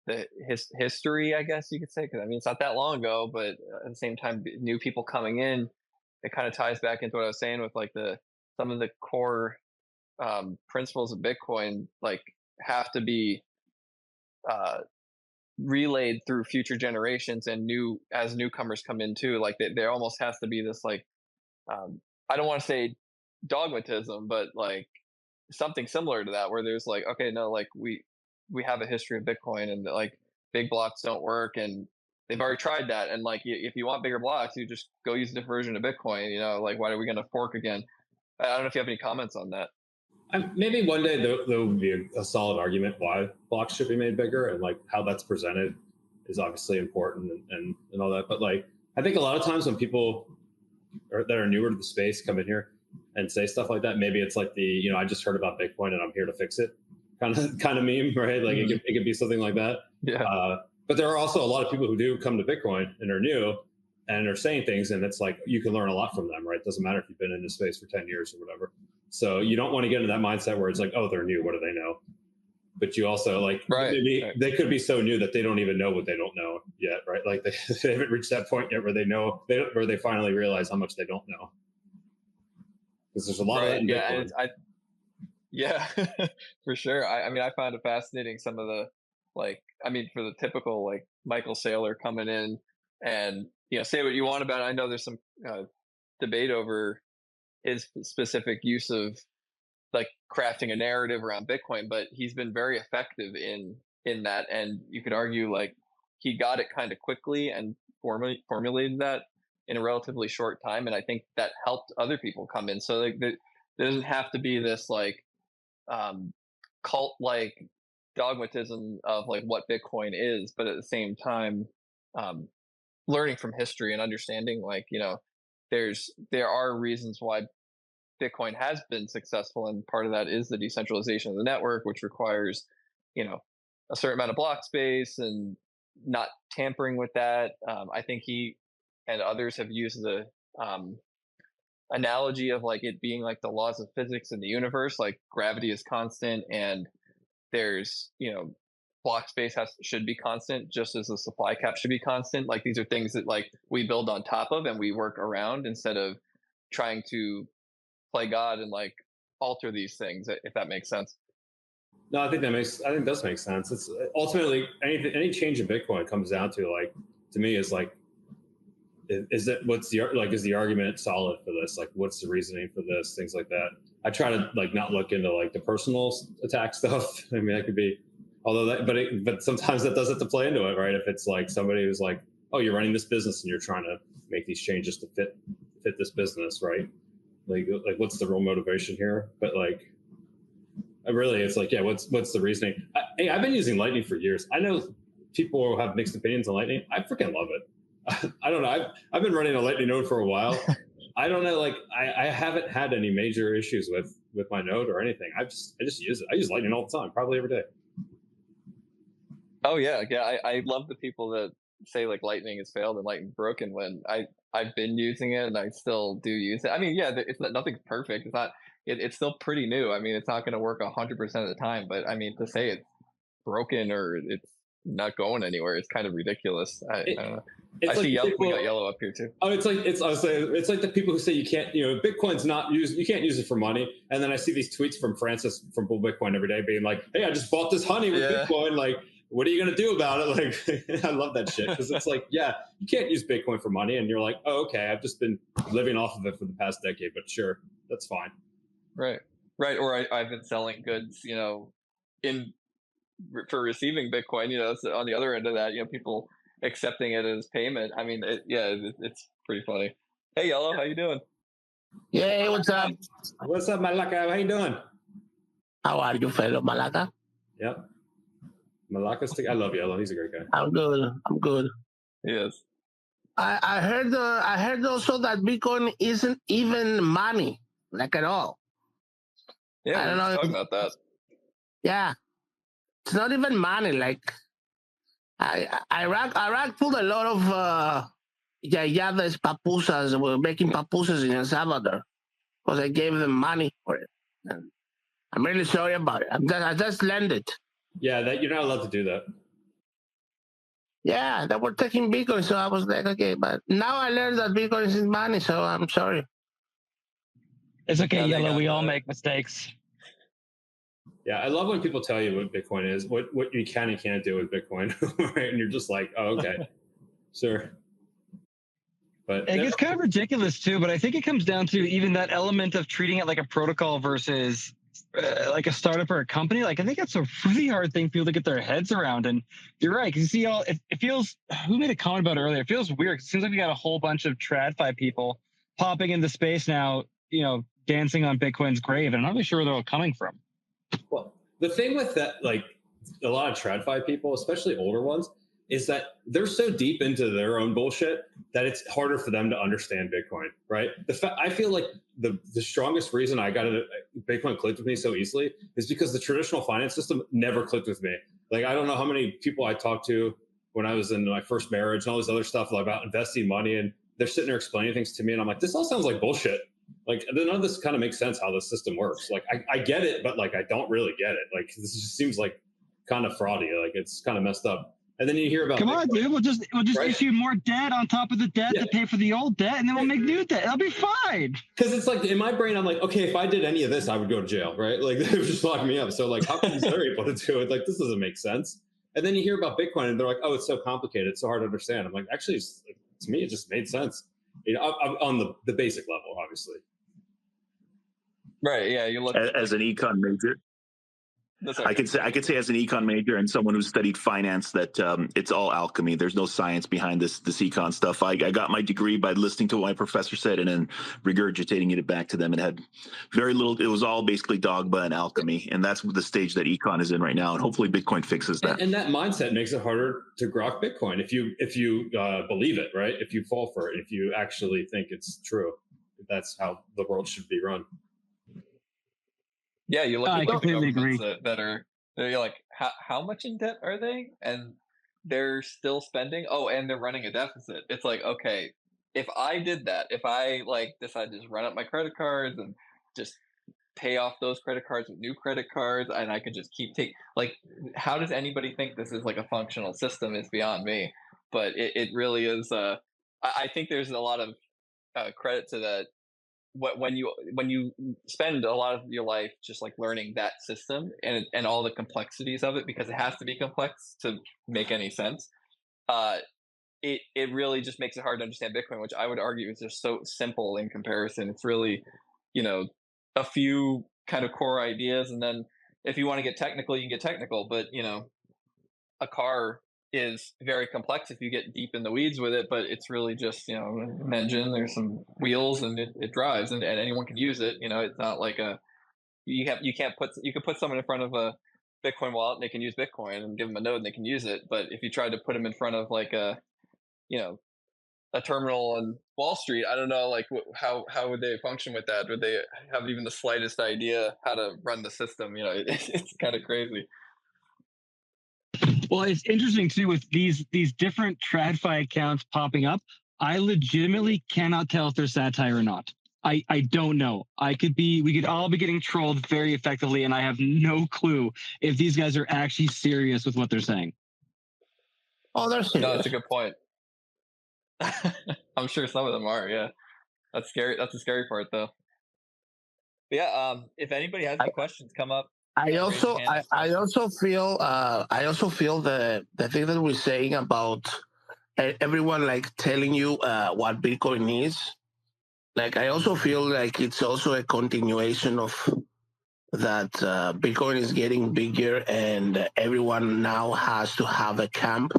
the history, I guess you could say? Because I mean, it's not that long ago, but at the same time, new people coming in, it kind of ties back into what I was saying with like some of the core principles of Bitcoin, like have to be relayed through future generations and as newcomers come in too. Like there almost has to be this like I don't want to say dogmatism, but like something similar to that, where there's like, okay, no, like we have a history of Bitcoin, and like big blocks don't work, and they've already tried that, and like if you want bigger blocks, you just go use a different version of Bitcoin. Like why are we going to fork again? I don't know if you have any comments on that. Maybe one day there will be a solid argument why blocks should be made bigger, and like how that's presented is obviously important and all that. But like I think a lot of times when people that are newer to the space come in here and say stuff like that, maybe it's like I just heard about Bitcoin and I'm here to fix it kind of meme, right? Like it could be something like that. Yeah. But there are also a lot of people who do come to Bitcoin and are new and are saying things, and it's like you can learn a lot from them, right? It doesn't matter if you've been in this space for 10 years or whatever. So you don't want to get into that mindset where it's like, oh, they're new, what do they know? But you also like, maybe they could be so new that they don't even know what they don't know yet, right? Like they haven't reached that point yet where where they finally realize how much they don't know. Because there's a lot of that in Bitcoin. Yeah, for sure. I mean, I found it fascinating, some of the for the typical like Michael Saylor coming in and say what you want about it. I know there's some debate over his specific use of like crafting a narrative around Bitcoin, but he's been very effective in that. And you could argue like he got it kind of quickly and formulated that in a relatively short time. And I think that helped other people come in. So like there doesn't have to be this like cult like dogmatism of like what Bitcoin is, but at the same time, learning from history and understanding like, there are reasons why Bitcoin has been successful, and part of that is the decentralization of the network, which requires, a certain amount of block space and not tampering with that. I think he and others have used the analogy of like it being like the laws of physics in the universe, like gravity is constant, and there's block space should be constant, just as the supply cap should be constant. Like these are things that like we build on top of and we work around instead of trying to play God and like alter these things, if that makes sense. No, I think it does make sense. It's ultimately any change in Bitcoin comes down to like, to me, is like, is the argument solid for this? Like, what's the reasoning for this? Things like that. I try to like not look into like the personal attack stuff. I mean, that could be, but sometimes that does have to play into it, right? If it's like somebody who's like, oh, you're running this business and you're trying to make these changes to fit this business, right? Like what's the real motivation here? But like, it's like, yeah, what's the reasoning? I've been using Lightning for years. I know people have mixed opinions on Lightning. I freaking love it. I don't know. I've been running a Lightning node for a while. I don't know. Like I haven't had any major issues with my node or anything. I just use it. I use Lightning all the time, probably every day. Oh yeah. I love the people that say like Lightning has failed and Lightning's broken when I've been using it and I still do use it. I mean, yeah, nothing's perfect. It's still pretty new. I mean, it's not going to work 100% of the time, but I mean, to say it's broken or it's not going anywhere, it's kind of ridiculous. I don't know. I see yellow. We got yellow up here too. Oh, it's like the people who say you can't, Bitcoin's not used. You can't use it for money. And then I see these tweets from Francis from Bull Bitcoin every day, being like, "Hey, I just bought this honey with Bitcoin. Like, what are you going to do about it?" Like, I love that shit because it's like, yeah, you can't use Bitcoin for money, and you're like, oh, okay, I've just been living off of it for the past decade, but sure, that's fine. Right. Or I've been selling goods, for receiving Bitcoin. It's on the other end of that. People accepting it as payment. I mean, it's pretty funny. Hey, Yellow, how you doing? Yeah, what's up? What's up, Malaka? How you doing? How are you, fellow Malaka? Yep. Malaka's I love Yellow. He's a great guy. I'm good. Yes. I heard also that Bitcoin isn't even money, like at all. Yeah, I don't know. Talking about that. Yeah, it's not even money. Like Iraq pulled a lot of yayadas, papusas, were making papusas in El Salvador because I gave them money for it. And I'm really sorry about it. I just landed. Yeah, that you're not allowed to do that. Yeah, they were taking Bitcoin, so I was like, okay, but now I learned that Bitcoin is money, so I'm sorry. It's okay, Yellow. We all make mistakes. Yeah, I love when people tell you what Bitcoin is, what you can and can't do with Bitcoin, right? And you're just like, oh, okay, sure. But it gets kind of ridiculous too, but I think it comes down to even that element of treating it like a protocol versus like a startup or a company. Like I think that's a really hard thing for people to get their heads around. And you're right, because you see it feels, who made a comment about it earlier? It feels weird. It seems like we got a whole bunch of TradFi people popping into space now, dancing on Bitcoin's grave. And I'm not really sure where they're all coming from. Well, the thing with that, like a lot of TradFi people, especially older ones, is that they're so deep into their own bullshit that it's harder for them to understand Bitcoin, right? I feel like the strongest reason I got Bitcoin clicked with me so easily is because the traditional finance system never clicked with me. Like, I don't know how many people I talked to when I was in my first marriage and all this other stuff about investing money, and they're sitting there explaining things to me, and I'm like, this all sounds like bullshit. Like, none of this kind of makes sense how the system works. Like, I get it, but like, I don't really get it. Like, this just seems like kind of fraudy. Like, it's kind of messed up. And then you hear about, come on, dude, we'll just right? issue more debt on top of the debt to pay for the old debt, and then we'll make new debt. That'll be fine. Because it's like, in my brain, I'm like, okay, if I did any of this, I would go to jail, right? Like, they would just lock me up. So like, how come they're able to do it? Like, this doesn't make sense. And then you hear about Bitcoin, and they're like, oh, it's so complicated, it's so hard to understand. I'm like, actually, it's to me, it just made sense. On the basic level, obviously. Right. Yeah. You look As an econ major, that's I could say as an econ major and someone who studied finance that it's all alchemy. There's no science behind this econ stuff. I got my degree by listening to what my professor said and then regurgitating it back to them. It had very little. It was all basically dogma and alchemy, and that's the stage that econ is in right now. And hopefully, Bitcoin fixes that. And that mindset makes it harder to grok Bitcoin if you believe it, right? If you fall for it, if you actually think it's true, that's how the world should be run. Yeah, you look at I like the completely governments agree. that are they're like how much in debt are they? And they're still spending. Oh, and they're running a deficit. It's like, okay, if I did that, if I like decided to just run up my credit cards and just pay off those credit cards with new credit cards, and I could just keep taking like, how does anybody think this is like a functional system? Is beyond me. But it really is. I think there's a lot of credit to that when you spend a lot of your life just like learning that system and all the complexities of it because it has to be complex to make any sense. uh it really just makes it hard to understand Bitcoin, which I would argue is just so simple in comparison. It's really, you know, a few kind of core ideas, and then if you want to get technical you can get technical, but you know, a car is very complex if you get deep in the weeds with it, but it's really just, you know, an engine, there's some wheels, and it drives, and anyone can use it. You know, it's not like a you can't put you could put someone in front of a Bitcoin wallet and they can use Bitcoin and give them a node and they can use it. But if you tried to put them in front of like a, you know, a terminal on Wall Street, I don't know, like how would they function with that? Would they have even the slightest idea how to run the system? You know, it's kind of crazy. Well, it's interesting too with these different TradFi accounts popping up. I legitimately cannot tell if they're satire or not. I don't know. We could all be getting trolled very effectively, and I have no clue if these guys are actually serious with what they're saying. Oh, they're No, serious. that's a good point. I'm sure some of them are. Yeah, that's scary. That's the scary part, though. But yeah. If anybody has any questions, come up. I Raise your also hand. I also feel the thing that we're saying about everyone like telling you what Bitcoin is. Like I also feel like it's also a continuation of that. Bitcoin is getting bigger, and everyone now has to have a camp.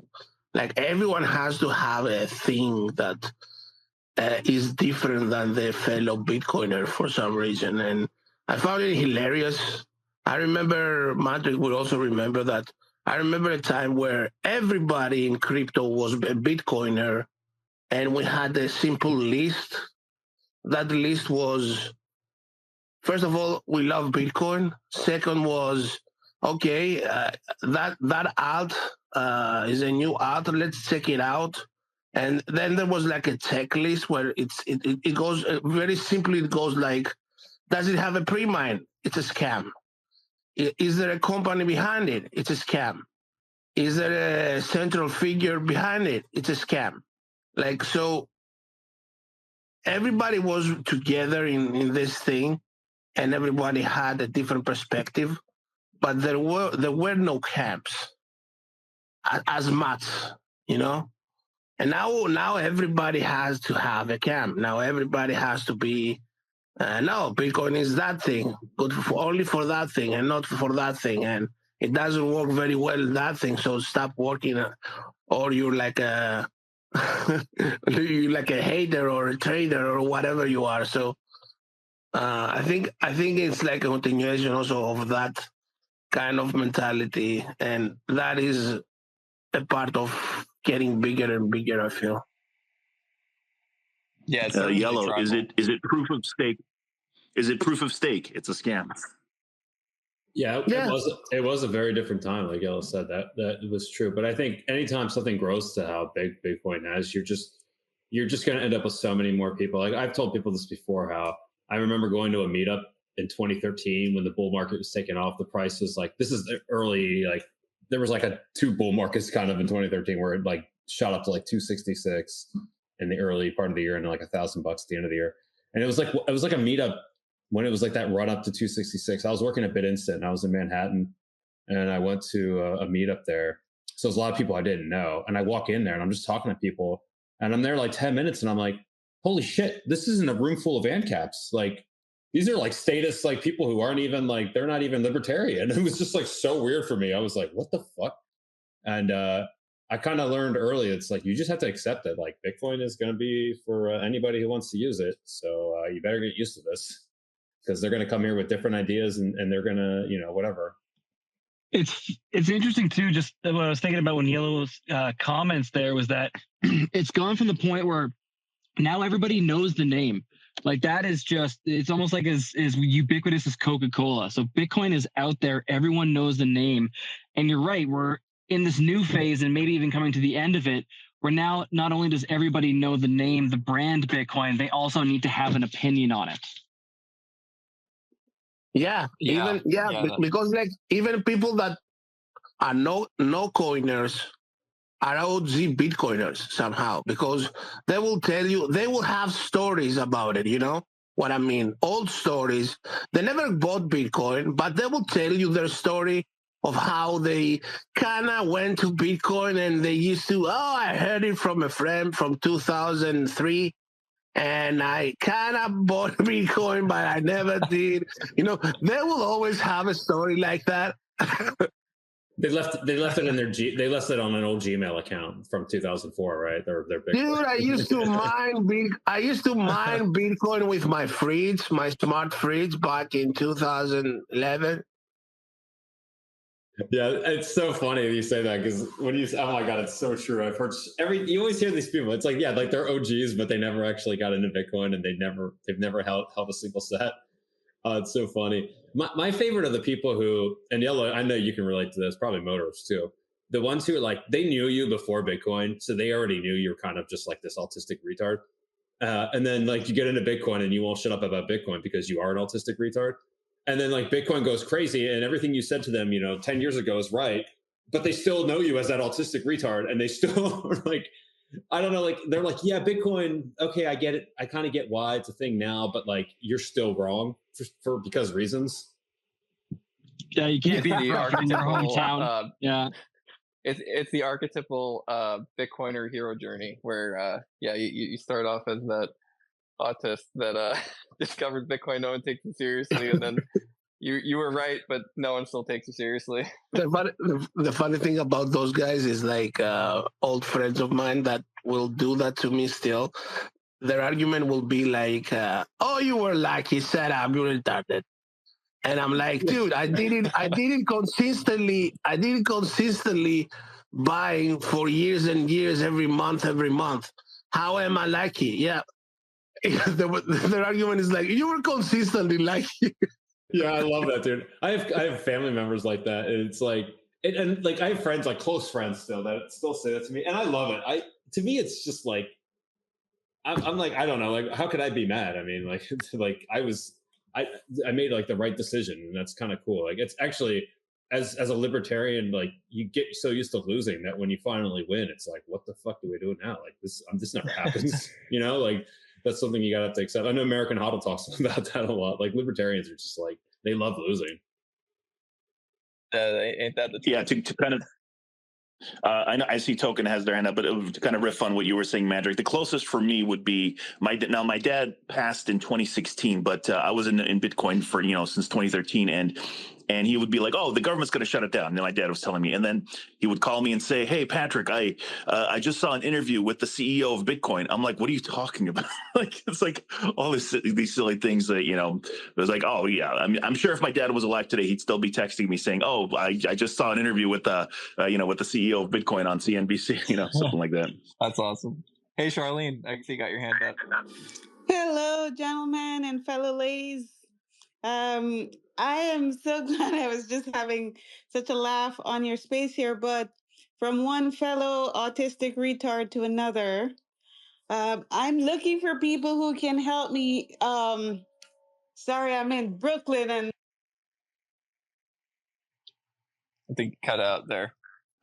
Like everyone has to have a thing that is different than the fellow Bitcoiner for some reason, and I found it hilarious. I remember Mandrik would also remember that. I remember a time where everybody in crypto was a Bitcoiner, and we had a simple list. That list was, first of all, we love Bitcoin. Second was, okay, that alt is a new alt. Let's check it out. And then there was like a checklist where it goes very simply. It goes like, does it have a pre-mine? It's a scam. Is there a company behind it? It's a scam. Is there a central figure behind it? It's a scam. Like, so everybody was together in this thing, and everybody had a different perspective, but there were no camps as much, you know. And now everybody has to have a camp. Now everybody has to be no, Bitcoin is that thing, good only for that thing and not for that thing, and it doesn't work very well that thing. So stop working, or you're like a you're like a hater or a trader or whatever you are. So I think it's like a continuation also of that kind of mentality, and that is a part of getting bigger and bigger, I feel. Yeah, it's Yellow. Is it proof of stake? Is it proof of stake? It's a scam. Yeah, Yeah. it was a very different time, like Ella said. That was true. But I think anytime something grows to how big Bitcoin has, you're just going to end up with so many more people. Like I've told people this before, how I remember going to a meetup in 2013 when the bull market was taking off. The price was like, this is the early, like there was like two bull markets kind of in 2013 where it like shot up to like 266 in the early part of the year and like $1,000 at the end of the year. And it was like a meetup when it was like that run up to 266. I was working at BitInstant and I was in Manhattan, and I went to a meetup there. So there's a lot of people I didn't know, and I walk in there and I'm just talking to people, And I'm there like 10 minutes and I'm like, holy shit, this isn't a room full of ANCAPs. Like, these are like status, like people who aren't even like, they're not even libertarian. It was just like so weird for me. I was like, what the fuck? And I kind of learned early, it's like, you just have to accept it. Like, Bitcoin is going to be for anybody who wants to use it. So you better get used to this because they're going to come here with different ideas and they're going to, whatever. It's interesting too. Just what I was thinking about when Yellow's comments there was that it's gone from the point where now everybody knows the name. Like that is just, it's almost like as ubiquitous as Coca-Cola. So Bitcoin is out there. Everyone knows the name. And you're right. We're in this new phase and maybe even coming to the end of it, where now not only does everybody know the name, the brand Bitcoin, they also need to have an opinion on it. Yeah, because like even people that are no coiners are OG Bitcoiners somehow, because they will tell you, they will have stories about it, you know what I mean? Old stories. They never bought Bitcoin, but they will tell you their story of how they kind of went to Bitcoin and they used to, I heard it from a friend from 2003. And I kind of bought Bitcoin, but I never did. They will always have a story like that. They left it in they left it on an old Gmail account from 2004, right? Their Bitcoin. Dude, I used to mine Bitcoin with my fridge, my smart fridge back in 2011. Yeah, it's so funny you say that because when you, oh my god, it's so true. I've heard you always hear these people. It's like, yeah, like they're OGs, but they never actually got into Bitcoin and they've never held a single set. It's so funny. My favorite are the people who, and Yellow, I know you can relate to this, probably motorists too. The ones who like, they knew you before Bitcoin, so they already knew you're kind of just like this autistic retard. And then like you get into Bitcoin and you won't shut up about Bitcoin because you are an autistic retard. And then like Bitcoin goes crazy and everything you said to them, 10 years ago is right, but they still know you as that autistic retard and they still are like, I don't know, like they're like, yeah, Bitcoin, okay, I get it. I kind of get why it's a thing now, but like you're still wrong because reasons. Yeah, you can't be the archetypal in your hometown. Yeah. It's the archetypal Bitcoiner hero journey where you start off as that autist that discovered Bitcoin, no one takes it seriously, and then you were right, but no one still takes it seriously. The funny thing about those guys is like old friends of mine that will do that to me still. Their argument will be like, you were lucky, shut up, you're retarded. And I'm like, dude, I didn't consistently buying for years and years, every month. How am I lucky? Yeah. Their argument is like, you were consistently lucky. Yeah, I love that, dude. I have family members like that. And it's like, and like I have friends, like close friends still, that still say that to me. And I love it. To me, it's just like, I'm like, I don't know, like, how could I be mad? I mean, like, like I made like the right decision, and that's kind of cool. Like, it's actually, as a libertarian, like you get so used to losing that when you finally win, it's like, what the fuck do we do now? Like this never happens, like that's something you gotta have to accept. I know American Hodl talks about that a lot. Like libertarians are just like, they love losing. Ain't that the truth? Yeah, to kind of I see Token has their hand up, but to kind of riff on what you were saying, Mandrik, the closest for me would be my dad passed in 2016, but I was in Bitcoin for since 2013, and he would be like, "Oh, the government's going to shut it down." And then my dad was telling me, and then he would call me and say, "Hey, Patrick, I just saw an interview with the CEO of Bitcoin." I'm like, "What are you talking about?" Like it's like all these silly things that It was like, "Oh yeah." I'm sure if my dad was alive today, he'd still be texting me saying, "Oh, I just saw an interview with with the CEO of Bitcoin on CNBC," something like that. That's awesome. Hey, Charlene, I see you got your hand up. Hello, gentlemen and fellow ladies. I am so glad I was just having such a laugh on your space here, but from one fellow autistic retard to another, I'm looking for people who can help me. Sorry, I'm in Brooklyn and I think cut out there.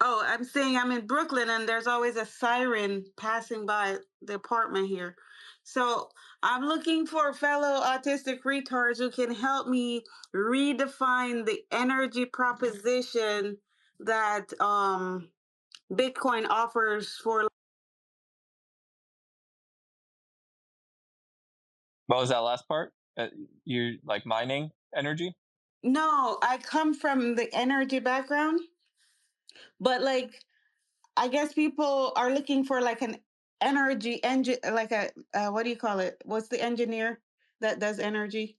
Oh, I'm saying I'm in Brooklyn and there's always a siren passing by the apartment here. So I'm looking for fellow autistic retards who can help me redefine the energy proposition that Bitcoin offers for What was that last part? You like mining energy? No, I come from the energy background, but like I guess people are looking for like an energy engine, like a what do you call it? What's the engineer that does energy?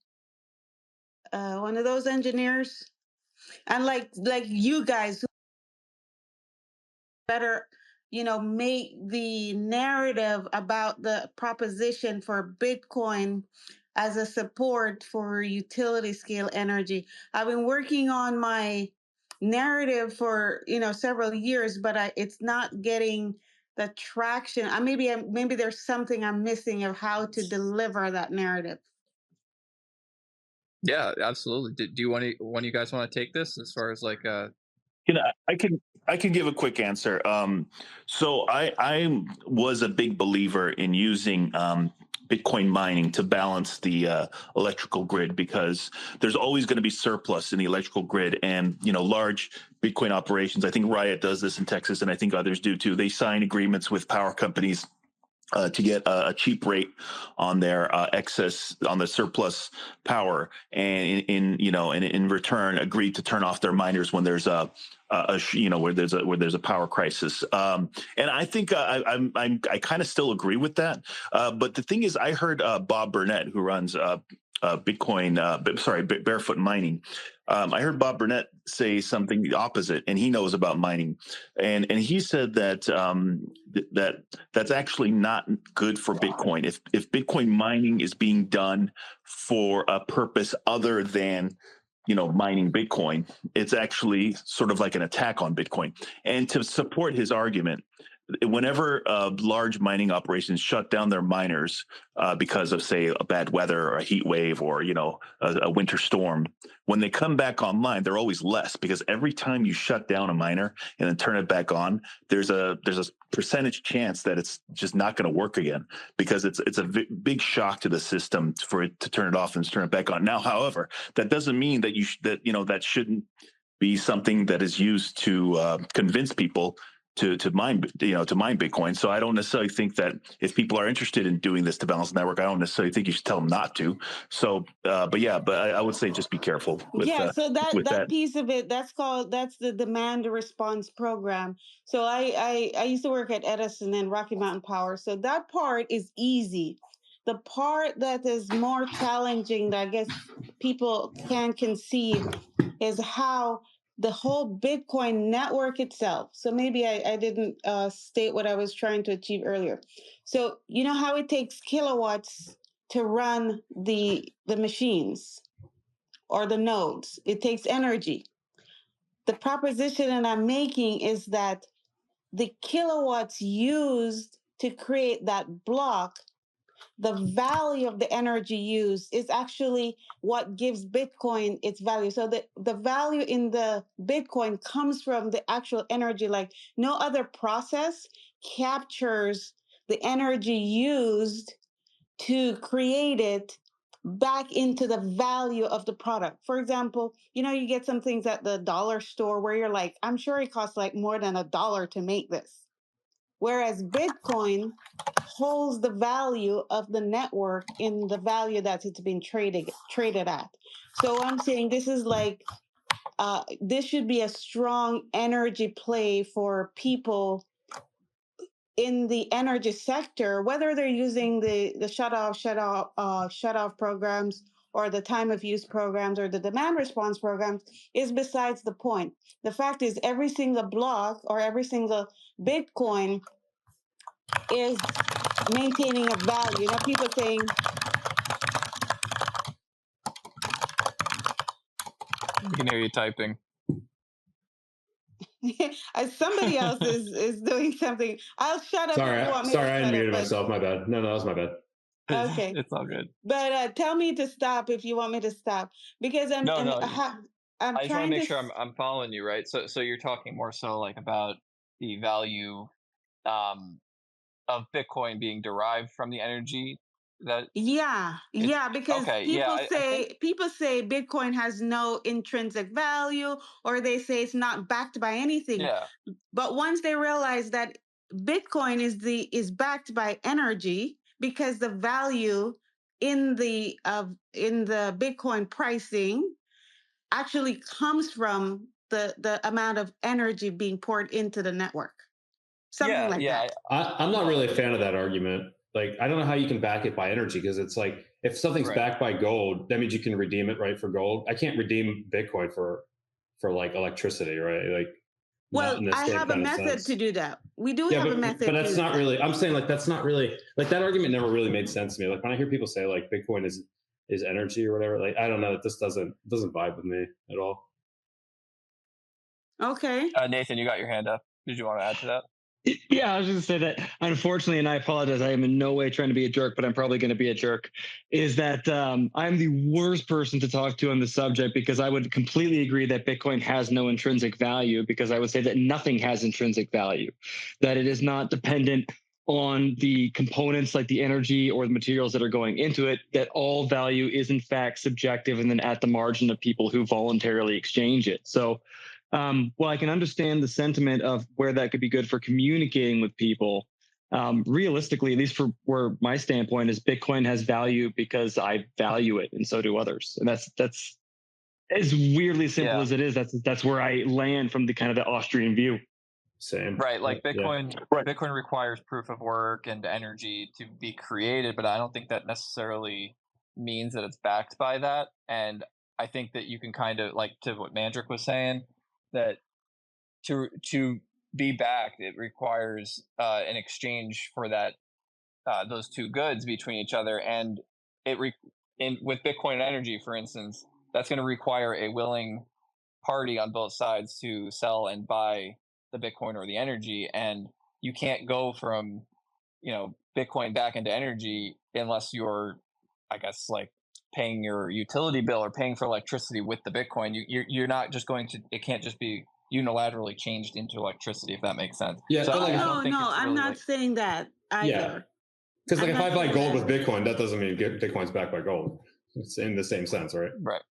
One of those engineers, and like you guys who better, make the narrative about the proposition for Bitcoin as a support for utility scale energy. I've been working on my narrative for several years, but it's not getting the traction. Maybe there's something I'm missing of how to deliver that narrative. Yeah, absolutely. Do you want to? One of you guys want to take this as far as like I can give a quick answer. So I was a big believer in using Bitcoin mining to balance the electrical grid, because there's always going to be surplus in the electrical grid, and large Bitcoin operations. I think Riot does this in Texas, and I think others do too. They sign agreements with power companies to get a cheap rate on their excess, on the surplus power, and in return agreed to turn off their miners when there's where there's a power crisis. And I think I kind of still agree with that. But the thing is, I heard Bob Burnett, who runs Barefoot Mining. I heard Bob Burnett say something the opposite, and he knows about mining, and he said that that's actually not good for Bitcoin. If Bitcoin mining is being done for a purpose other than mining Bitcoin, it's actually sort of like an attack on Bitcoin. And to support his argument, whenever large mining operations shut down their miners because of, say, a bad weather or a heat wave or a winter storm, when they come back online, they're always less, because every time you shut down a miner and then turn it back on, there's a percentage chance that it's just not going to work again, because it's a big shock to the system for it to turn it off and turn it back on. Now, however, that doesn't mean that that shouldn't be something that is used to convince people to mine Bitcoin. So I don't necessarily think that if people are interested in doing this to balance the network, I don't necessarily think you should tell them not to. So, but I would say just be careful with so that with that piece of it, that's the demand response program. So I used to work at Edison and Rocky Mountain Power. So that part is easy. The part that is more challenging, that I guess people can conceive, is how the whole Bitcoin network itself. So maybe I didn't state what I was trying to achieve earlier. So you know how it takes kilowatts to run the machines or the nodes. It takes energy. The proposition that I'm making is that the kilowatts used to create that block, the value of the energy used, is actually what gives Bitcoin its value. So the value in the Bitcoin comes from the actual energy. Like no other process captures the energy used to create it back into the value of the product. For example, you get some things at the dollar store where you're like, I'm sure it costs like more than $1 to make this. Whereas Bitcoin holds the value of the network in the value that it's been traded at. So I'm saying this is like, this should be a strong energy play for people in the energy sector, whether they're using the shut off programs or the time of use programs or the demand response programs, is besides the point. The fact is, every single block or every single Bitcoin is maintaining a value. People saying, I can hear you typing. Somebody else is doing something. I'll shut up if you want me to Sorry, I shut unmuted up. myself. My bad. No, that was my bad. Okay. It's all good. But tell me to stop if you want me to stop, because I'm I just want to make sure I'm following you, right? So you're talking more so like about the value of Bitcoin being derived from the energy that. Because people say Bitcoin has no intrinsic value, or they say it's not backed by anything. Yeah. But once they realize that Bitcoin is backed by energy, because the value in the Bitcoin pricing actually comes from the amount of energy being poured into the network. Something like that. I'm not really a fan of that argument. Like, I don't know how you can back it by energy, because it's like, if something's backed by gold, that means you can redeem it, right, for gold. I can't redeem Bitcoin for like electricity, right? Like, well, I have a method to do that. We do have a method. But that's not really. I'm saying, like, that's not really, like, that argument never really made sense to me. Like, when I hear people say like Bitcoin is energy or whatever, like, I don't know. It just doesn't vibe with me at all. Okay. Nathan, you got your hand up. Did you want to add to that? Yeah, I was going to say that, unfortunately, and I apologize, I am in no way trying to be a jerk, but I'm probably going to be a jerk, is that I'm the worst person to talk to on the subject, because I would completely agree that Bitcoin has no intrinsic value, because I would say that nothing has intrinsic value, that it is not dependent on the components like the energy or the materials that are going into it, that all value is in fact subjective and then at the margin of people who voluntarily exchange it. So well, I can understand the sentiment of where that could be good for communicating with people. Realistically, at least for where my standpoint is, Bitcoin has value because I value it, and so do others. And that's as weirdly simple as it is. That's where I land from the kind of the Austrian view. Same. Right, like Bitcoin. Yeah. Bitcoin requires proof of work and energy to be created, but I don't think that necessarily means that it's backed by that. And I think that you can kind of, like, to what Mandrik was saying, that to be backed, it requires an exchange for that those two goods between each other, and with Bitcoin energy, for instance, that's going to require a willing party on both sides to sell and buy the Bitcoin or the energy, and you can't go from Bitcoin back into energy unless you're, I guess, like, paying your utility bill or paying for electricity with the Bitcoin. You're not just going to, it can't just be unilaterally changed into electricity, if that makes sense. Yeah. So I'm not saying that either. Yeah. Because, like, if I buy gold with Bitcoin, that doesn't mean Bitcoin's backed by gold. It's in the same sense, right? Right.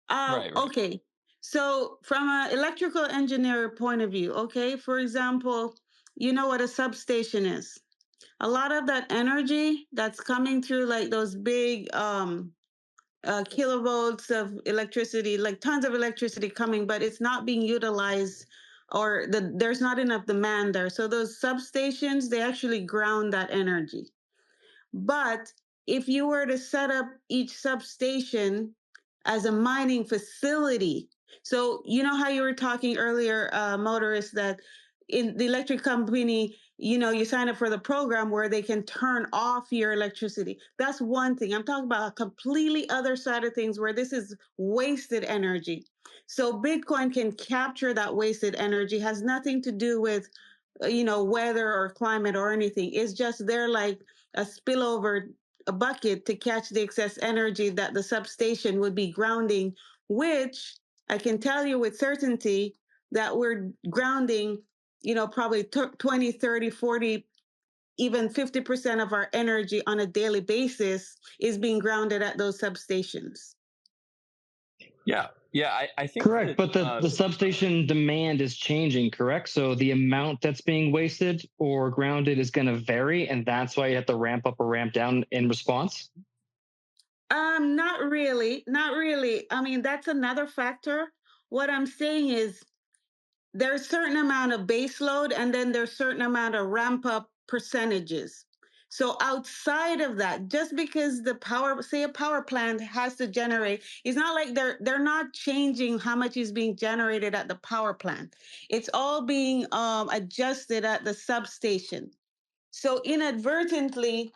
Right. Okay. So from an electrical engineer point of view, okay, for example, you know what a substation is. A lot of that energy that's coming through, like those big kilovolts of electricity, like tons of electricity coming, but it's not being utilized, or there's not enough demand there. So those substations, they actually ground that energy. But if you were to set up each substation as a mining facility, so you know how you were talking earlier, motorists, that in the electric company, you sign up for the program where they can turn off your electricity. That's one thing. I'm talking about a completely other side of things where this is wasted energy. So Bitcoin can capture that wasted energy, has nothing to do with, weather or climate or anything. It's just they're like a spillover, a bucket to catch the excess energy that the substation would be grounding, which I can tell you with certainty that we're grounding, probably 20, 30, 40, even 50% of our energy on a daily basis is being grounded at those substations. Yeah, I think correct, but the substation demand is changing, correct? So the amount that's being wasted or grounded is going to vary, and that's why you have to ramp up or ramp down in response? Not really. I mean, that's another factor. What I'm saying is there's a certain amount of base load, and then there's a certain amount of ramp up percentages. So outside of that, just because the power, say a power plant has to generate, it's not like they're not changing how much is being generated at the power plant. It's all being adjusted at the substation. So inadvertently,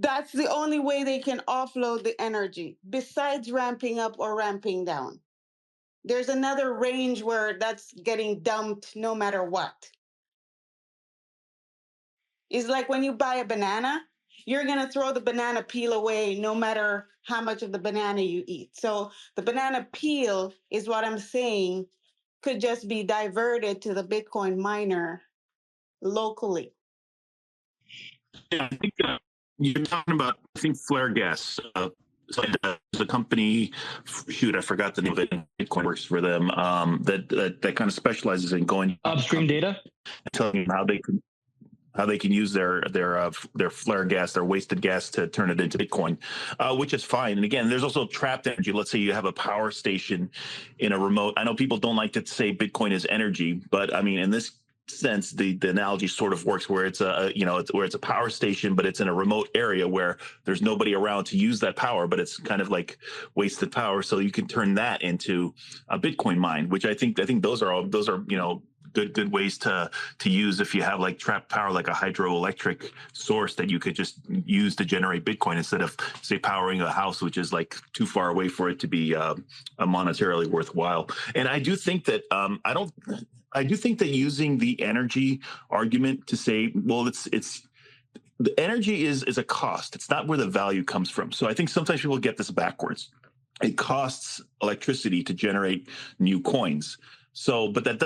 that's the only way they can offload the energy, besides ramping up or ramping down. There's another range where that's getting dumped no matter what. It's like when you buy a banana, you're going to throw the banana peel away no matter how much of the banana you eat. So the banana peel is what I'm saying could just be diverted to the Bitcoin miner locally. Yeah, I think you're talking about, I think, flare gas. So there's a company, shoot, I forgot the name of it. Bitcoin works for them. That kind of specializes in going upstream data, and telling them how they can. use their flare gas, their wasted gas, to turn it into Bitcoin, which is fine. And again, there's also trapped energy. Let's say you have a power station in a remote. I know people don't like to say Bitcoin is energy, but I mean, in this sense, the analogy sort of works where it's a power station, but it's in a remote area where there's nobody around to use that power, but it's kind of like wasted power. So you can turn that into a Bitcoin mine, which I think those are good ways to use if you have like trapped power, like a hydroelectric source that you could just use to generate Bitcoin instead of, say, powering a house, which is like too far away for it to be monetarily worthwhile. And I do think that I do think that using the energy argument to say, well, it's the energy is a cost. It's not where the value comes from. So I think sometimes people get this backwards. It costs electricity to generate new coins. So, but that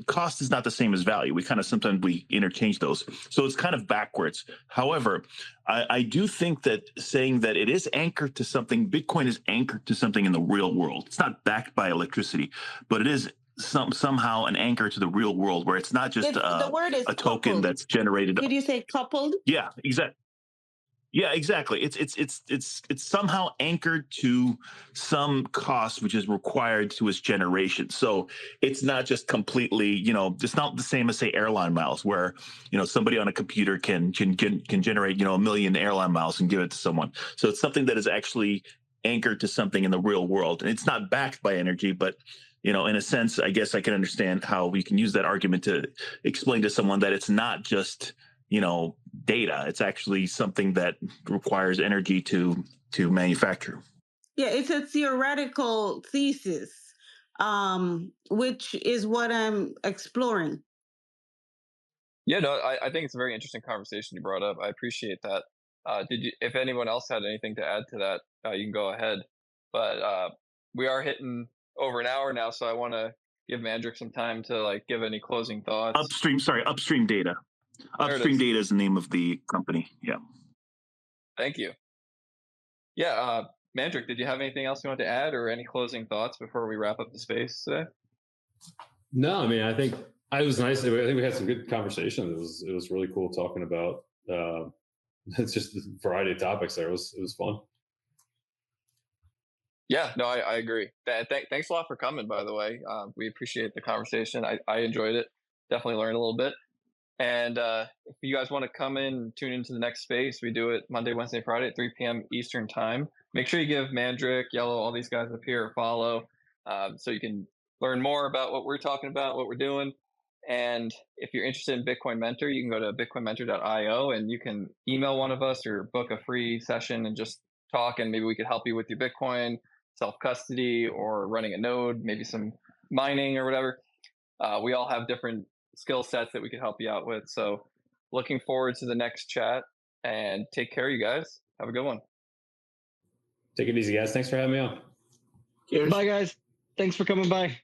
cost is not the same as value. Sometimes we interchange those. So it's kind of backwards. However, I do think that saying that it is anchored to something, Bitcoin is anchored to something in the real world. It's not backed by electricity, but it is somehow an anchor to the real world where it's not just The word is a token coupled. that's generated. Did you say coupled? Yeah, exactly. Yeah, exactly. It's somehow anchored to some cost which is required to its generation. So it's not just completely, it's not the same as, say, airline miles, where somebody on a computer can generate 1 million airline miles and give it to someone. So it's something that is actually anchored to something in the real world, and it's not backed by energy, but in a sense, I guess I can understand how we can use that argument to explain to someone that it's not just data. It's actually something that requires energy to manufacture. Yeah, it's a theoretical thesis, which is what I'm exploring. Yeah, no, I think it's a very interesting conversation you brought up. I appreciate that. If anyone else had anything to add to that, you can go ahead. But we are hitting over an hour now, so I want to give Mandrik some time to give any closing thoughts. Upstream data. Upstream data is the name of the company. Yeah. Thank you. Yeah, Mandrik, did you have anything else you want to add, or any closing thoughts before we wrap up the space today? No, I mean, I think it was nice. I think we had some good conversation. It was really cool talking about it's just a variety of topics there. It was fun. Yeah, no, I agree. Thanks a lot for coming, by the way. We appreciate the conversation. I enjoyed it. Definitely learned a little bit. And if you guys want to come in and tune into the next space, we do it Monday, Wednesday, Friday at 3 p.m. Eastern time. Make sure you give Mandrik, Yellow, all these guys up here a follow, so you can learn more about what we're talking about, what we're doing. And if you're interested in Bitcoin Mentor, you can go to bitcoinmentor.io and you can email one of us or book a free session and just talk, and maybe we could help you with your Bitcoin, self-custody, or running a node, maybe some mining or whatever. We all have different skill sets that we can help you out with. So looking forward to the next chat, and take care, you guys. Have a good one. Take it easy, guys. Thanks for having me on. Cheers. Bye, guys. Thanks for coming by.